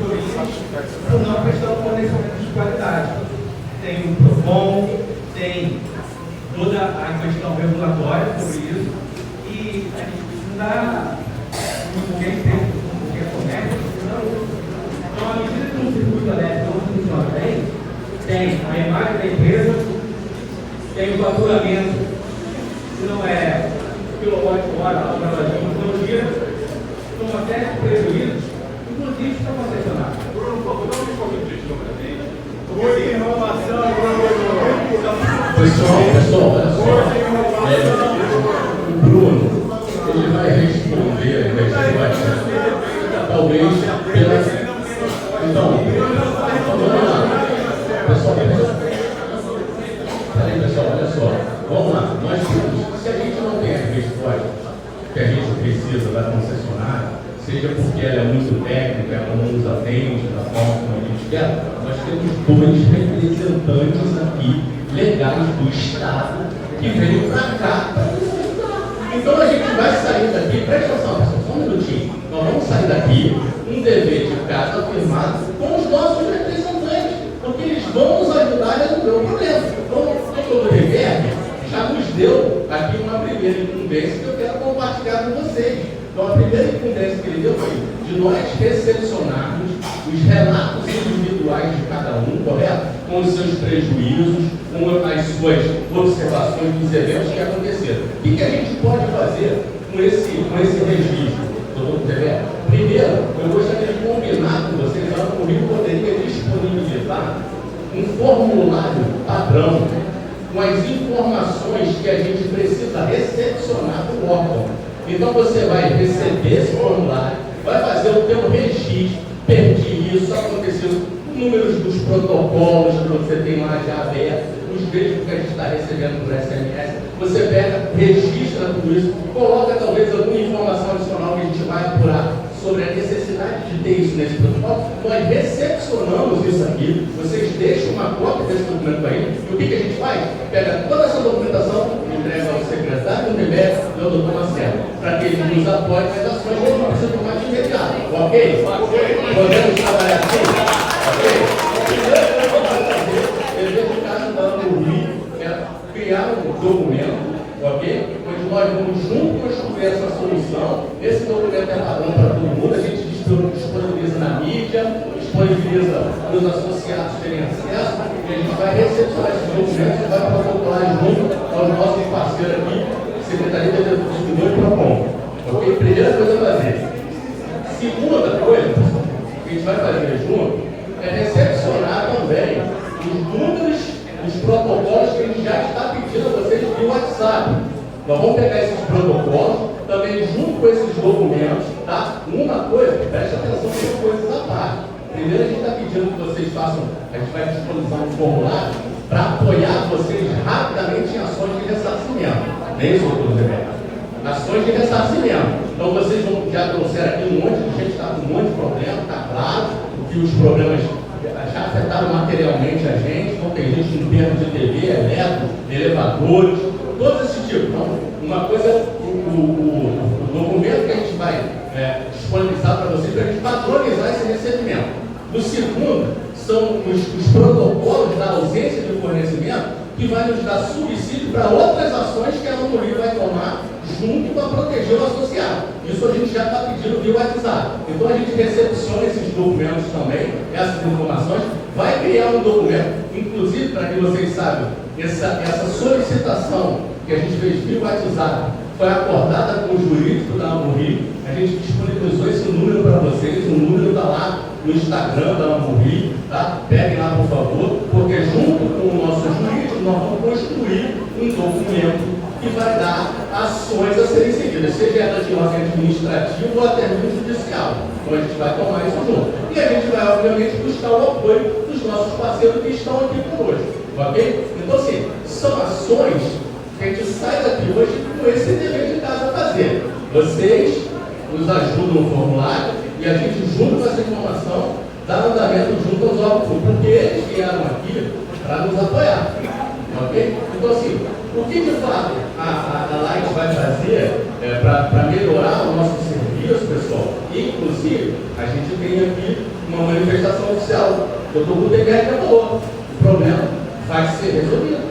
Por uma questão de fornecimento de qualidade. Tem o PROCON, tem toda a questão regulatória sobre isso, e a gente precisa dar qualquer tempo, qualquer comércio, não. Então, à medida que um circuito elétrico não funciona bem, tem a imagem da empresa, tem o faturamento, que não é quilowatt-hora, a tecnologia, tem uma série de prejuízos, inclusive para concessionar. Bruno, por favor, não me convidem de novo. Pessoal, olha só. O Bruno, ele vai responder a resposta. Talvez pela. Então, vamos lá. Pessoal, peraí, pessoal, olha só. Vamos lá. Nós temos, se a gente não tem a resposta que a gente precisa da concessionária, seja porque ela é muito técnica, ela não nos atende da forma como a gente quer, nós temos dois representantes aqui legais do Estado que veio para cá para nos ajudar. Então a gente vai sair daqui, presta atenção, pessoal, só um minutinho. Nós vamos sair daqui, um dever de casa firmado com os nossos representantes, porque eles vão nos ajudar a resolver o problema. Então, o doutor do Reverde já nos deu aqui uma primeira incumbência que eu quero compartilhar com vocês. Então, a primeira incumbência que ele deu foi de nós recepcionarmos os relatos individuais de cada um, correto? Com os seus prejuízos, com as suas observações dos eventos que aconteceram. O que a gente pode fazer com esse registro, doutor Tevé? Primeiro, eu gostaria de combinar com vocês, a Rio poderia disponibilizar um formulário padrão com as informações que a gente precisa recepcionar do órgão. Então você vai receber esse formulário, vai fazer o teu registro, perdi isso, aconteceu, números dos protocolos que você tem lá já aberto, os mesmos que a gente está recebendo por SMS, você pega, registra tudo isso, coloca talvez alguma informação adicional que a gente vai apurar sobre a necessidade de ter isso nesse protocolo. Nós recepcionamos isso aqui, vocês deixam uma cópia esse documento para ele. E o que a gente faz? Pega toda essa documentação, entrega ao secretário do MBS e ao doutor Marcelo, para que ele nos apoie nas ações que não precisa tomar de imediato. Ok? Podemos trabalhar assim? Ok? Primeiro que nós vamos fazer, ele veio de casa andando no Rio, criar um documento, ok? Onde nós vamos juntos construir essa solução. Esse documento é padrão para todo mundo, a gente disponibiliza na mídia, disponibiliza para os associados terem acesso, e a gente vai recepcionar esses documentos e vai protocolar junto aos nossos parceiros aqui, Secretaria de Defesa do Consumidor e PROCON. Ok? Primeira coisa a fazer. Segunda coisa que a gente vai fazer junto é recepcionar também os números, os protocolos que a gente já está pedindo a vocês via WhatsApp. Nós vamos pegar esses protocolos, também junto com esses documentos, tá? Uma coisa, preste atenção em coisas à parte. Primeiro a gente está pedindo que vocês façam, a gente vai disponibilizar um formulário para apoiar vocês rapidamente em ações de ressarcimento. Nem isso, doutor Zé. Ações de ressarcimento. Então vocês já trouxeram aqui um monte de gente, está com um monte de problema, está claro que os problemas já afetaram materialmente a gente, então tem gente no termo de TV, eletro, elevadores, todos esses tipos. Então, uma coisa, o documento que a gente vai disponibilizar para vocês, para a gente padronizar esse recebimento. O segundo, são os protocolos da ausência de fornecimento, que vai nos dar subsídio para outras ações que a Amorim vai tomar junto para proteger o associado. Isso a gente já está pedindo via WhatsApp. Então a gente recepciona esses documentos também, essas informações, vai criar um documento, inclusive para que vocês saibam, essa solicitação que a gente fez via WhatsApp foi acordada com o jurídico da Amorim. A gente disponibilizou esse número para vocês, o número está lá no Instagram da Amorim, tá? Peguem lá, por favor, porque junto com o nosso jurídico nós vamos construir um documento que vai dar ações a serem seguidas, seja ela de ordem administrativa ou até mesmo judicial. Então a gente vai tomar isso junto. E a gente vai, obviamente, buscar o apoio dos nossos parceiros que estão aqui conosco. Ok? Então, assim, são ações que a gente sai daqui hoje com esse dever de casa a fazer. Vocês nos ajudam no formulário e a gente, junto com essa informação, dá andamento junto aos órgãos públicos, porque eles vieram aqui para nos apoiar. Ok? Então, assim, o que de fato a Light vai fazer para melhorar o nosso serviço, pessoal? Inclusive, a gente tem aqui uma manifestação oficial. O Dr. Gutenberg já falou. O problema vai ser resolvido.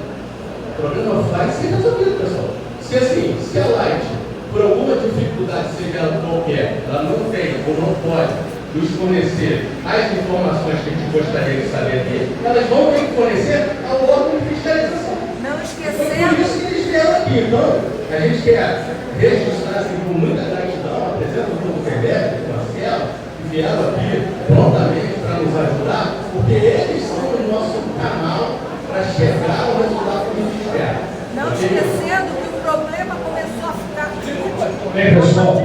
O problema vai ser resolvido, pessoal. Se a Light, por alguma dificuldade, seja ela qualquer, ela não tem ou não pode nos fornecer as informações que a gente gostaria de saber aqui, elas vão ter que fornecer ao órgão de fiscalização. Não esquecendo. Então, por isso que eles vieram aqui. Então, a gente quer registrar assim, com muita gratidão a presença do Gutenberg, do Marcelo, que vieram aqui prontamente para nos ajudar, porque eles são o nosso canal para chegar ao resultado que a gente espera. Não esquecendo que o problema começou a ficar crítico. Bem, pessoal,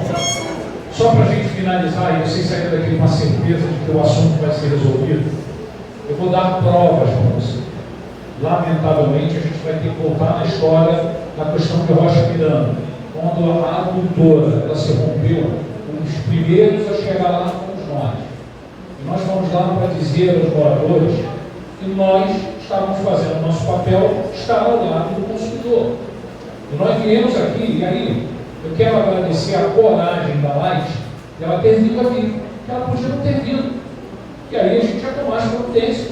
só para a gente finalizar, e vocês saírem daqui com a certeza de que o assunto vai ser resolvido, eu vou dar provas para vocês. Lamentavelmente, a gente vai ter que voltar na história da questão de Rocha Miranda. Quando a adutora ela se rompeu, os primeiros a chegar lá fomos nós. E nós vamos lá para dizer aos moradores que nós estávamos fazendo o nosso papel, estar ao lado do consumidor. E nós viemos aqui, e aí eu quero agradecer a coragem da Light de ela ter vindo aqui, que ela podia não ter vindo. E aí a gente já tomasse providência,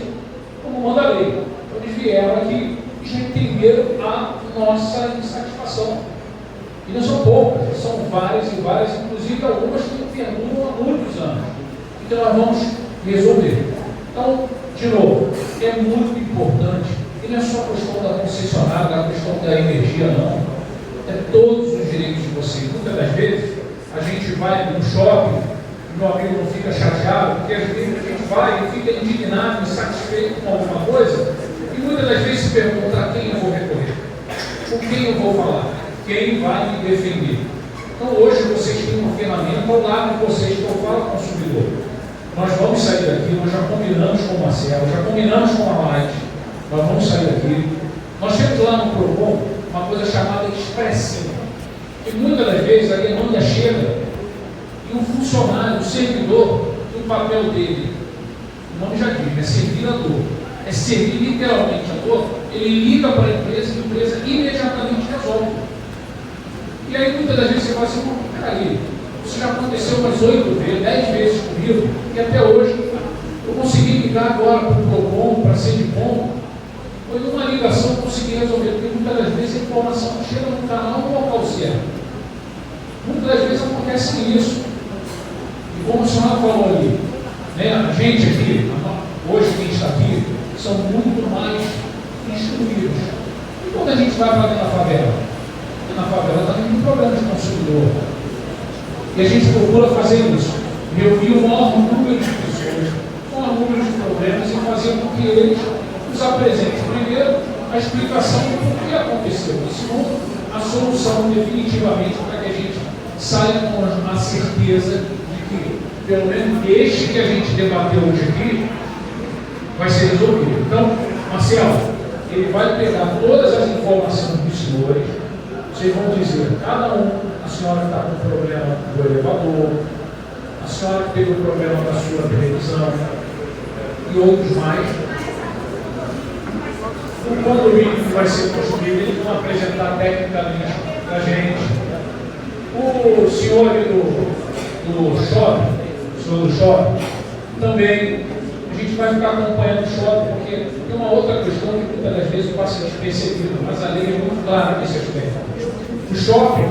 como manda a lei. Eles vieram aqui e já entenderam a nossa insatisfação. E não são poucas, são várias e várias, inclusive algumas que perduram há muitos anos. Então nós vamos resolver. Então, de novo, é muito importante, e não é só a questão da concessionária, a questão da energia, não. É todos os direitos de vocês. Muitas das vezes, a gente vai no shopping, e meu amigo não fica chateado, porque às vezes a gente vai e fica indignado, insatisfeito com alguma coisa, e muitas das vezes se pergunta a quem eu vou recorrer, com quem eu vou falar, quem vai me defender. Então hoje vocês têm uma ferramenta ao lado de vocês que eu falo consumidor. Nós vamos sair daqui, nós já combinamos com o Marcelo, já combinamos com a Light, nós vamos sair daqui. Nós temos lá no PROCON uma coisa chamada expressiva, que muitas das vezes a demanda chega e o funcionário, o servidor, o papel dele, o nome já diz, é servir a dor, é servir literalmente a dor, ele liga para a empresa e a empresa imediatamente resolve. E aí muitas das vezes você fala assim, peraí, isso já aconteceu umas 8 vezes, 10 vezes comigo, e até hoje eu consegui ligar agora para o PROCON, para a SEDICOM, foi uma ligação que eu consegui resolver, porque muitas das vezes a informação não chega no canal no local certo. Muitas das vezes acontece isso. E como a senhora falou ali, né, a gente aqui, hoje quem está aqui, são muito mais instruídos. E quando a gente vai para dentro da favela? Na favela também tem problema de consumidor. E a gente procura fazer isso. Reunir o maior número de pessoas, o maior número de problemas e fazer com que eles nos apresentem primeiro a explicação do que aconteceu. E segundo, a solução definitivamente para que a gente saia com a certeza de que, pelo menos este que a gente debateu hoje aqui, vai ser resolvido. Então, Marcelo, ele vai pegar todas as informações dos senhores, vocês vão dizer, cada um, a senhora que está com o problema do elevador, a senhora que teve o problema da sua televisão e outros mais. O condomínio que vai ser construído, eles vão apresentar tecnicamente para a gente. O senhor do shopping, o senhor do shopping, também a gente vai ficar acompanhando o shopping, porque tem uma outra questão que muitas das vezes passa despercebida, mas a lei é muito clara nesse aspecto. O shopping,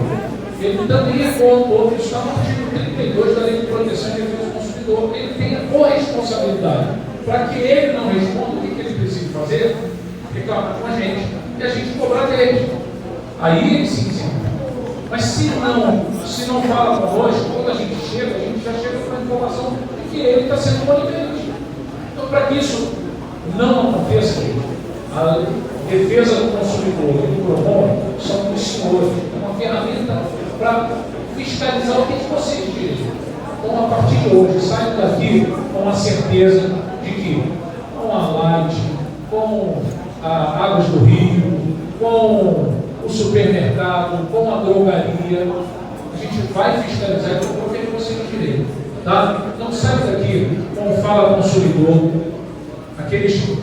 ele também é coautor, isso está no artigo 32 da Lei de Proteção e Defesa do Consumidor, ele tem a corresponsabilidade. Para que ele não responda, o que ele precisa fazer? Reclamar com a gente e a gente cobrar dele. Aí ele sim. Mas se não fala conosco, quando a gente já chega com a informação de que ele está sendo conivente. Então, para que isso não aconteça, a defesa do consumidor e do PROCON são os senhores, é uma ferramenta para fiscalizar o que vocês dizem. Então, a partir de hoje, saiam daqui com a certeza de que com a Light, com a Águas do Rio, com o supermercado, com a drogaria, a gente vai fiscalizar o que vocês direito. Tá? Não sai daqui com fala consumidor, aqueles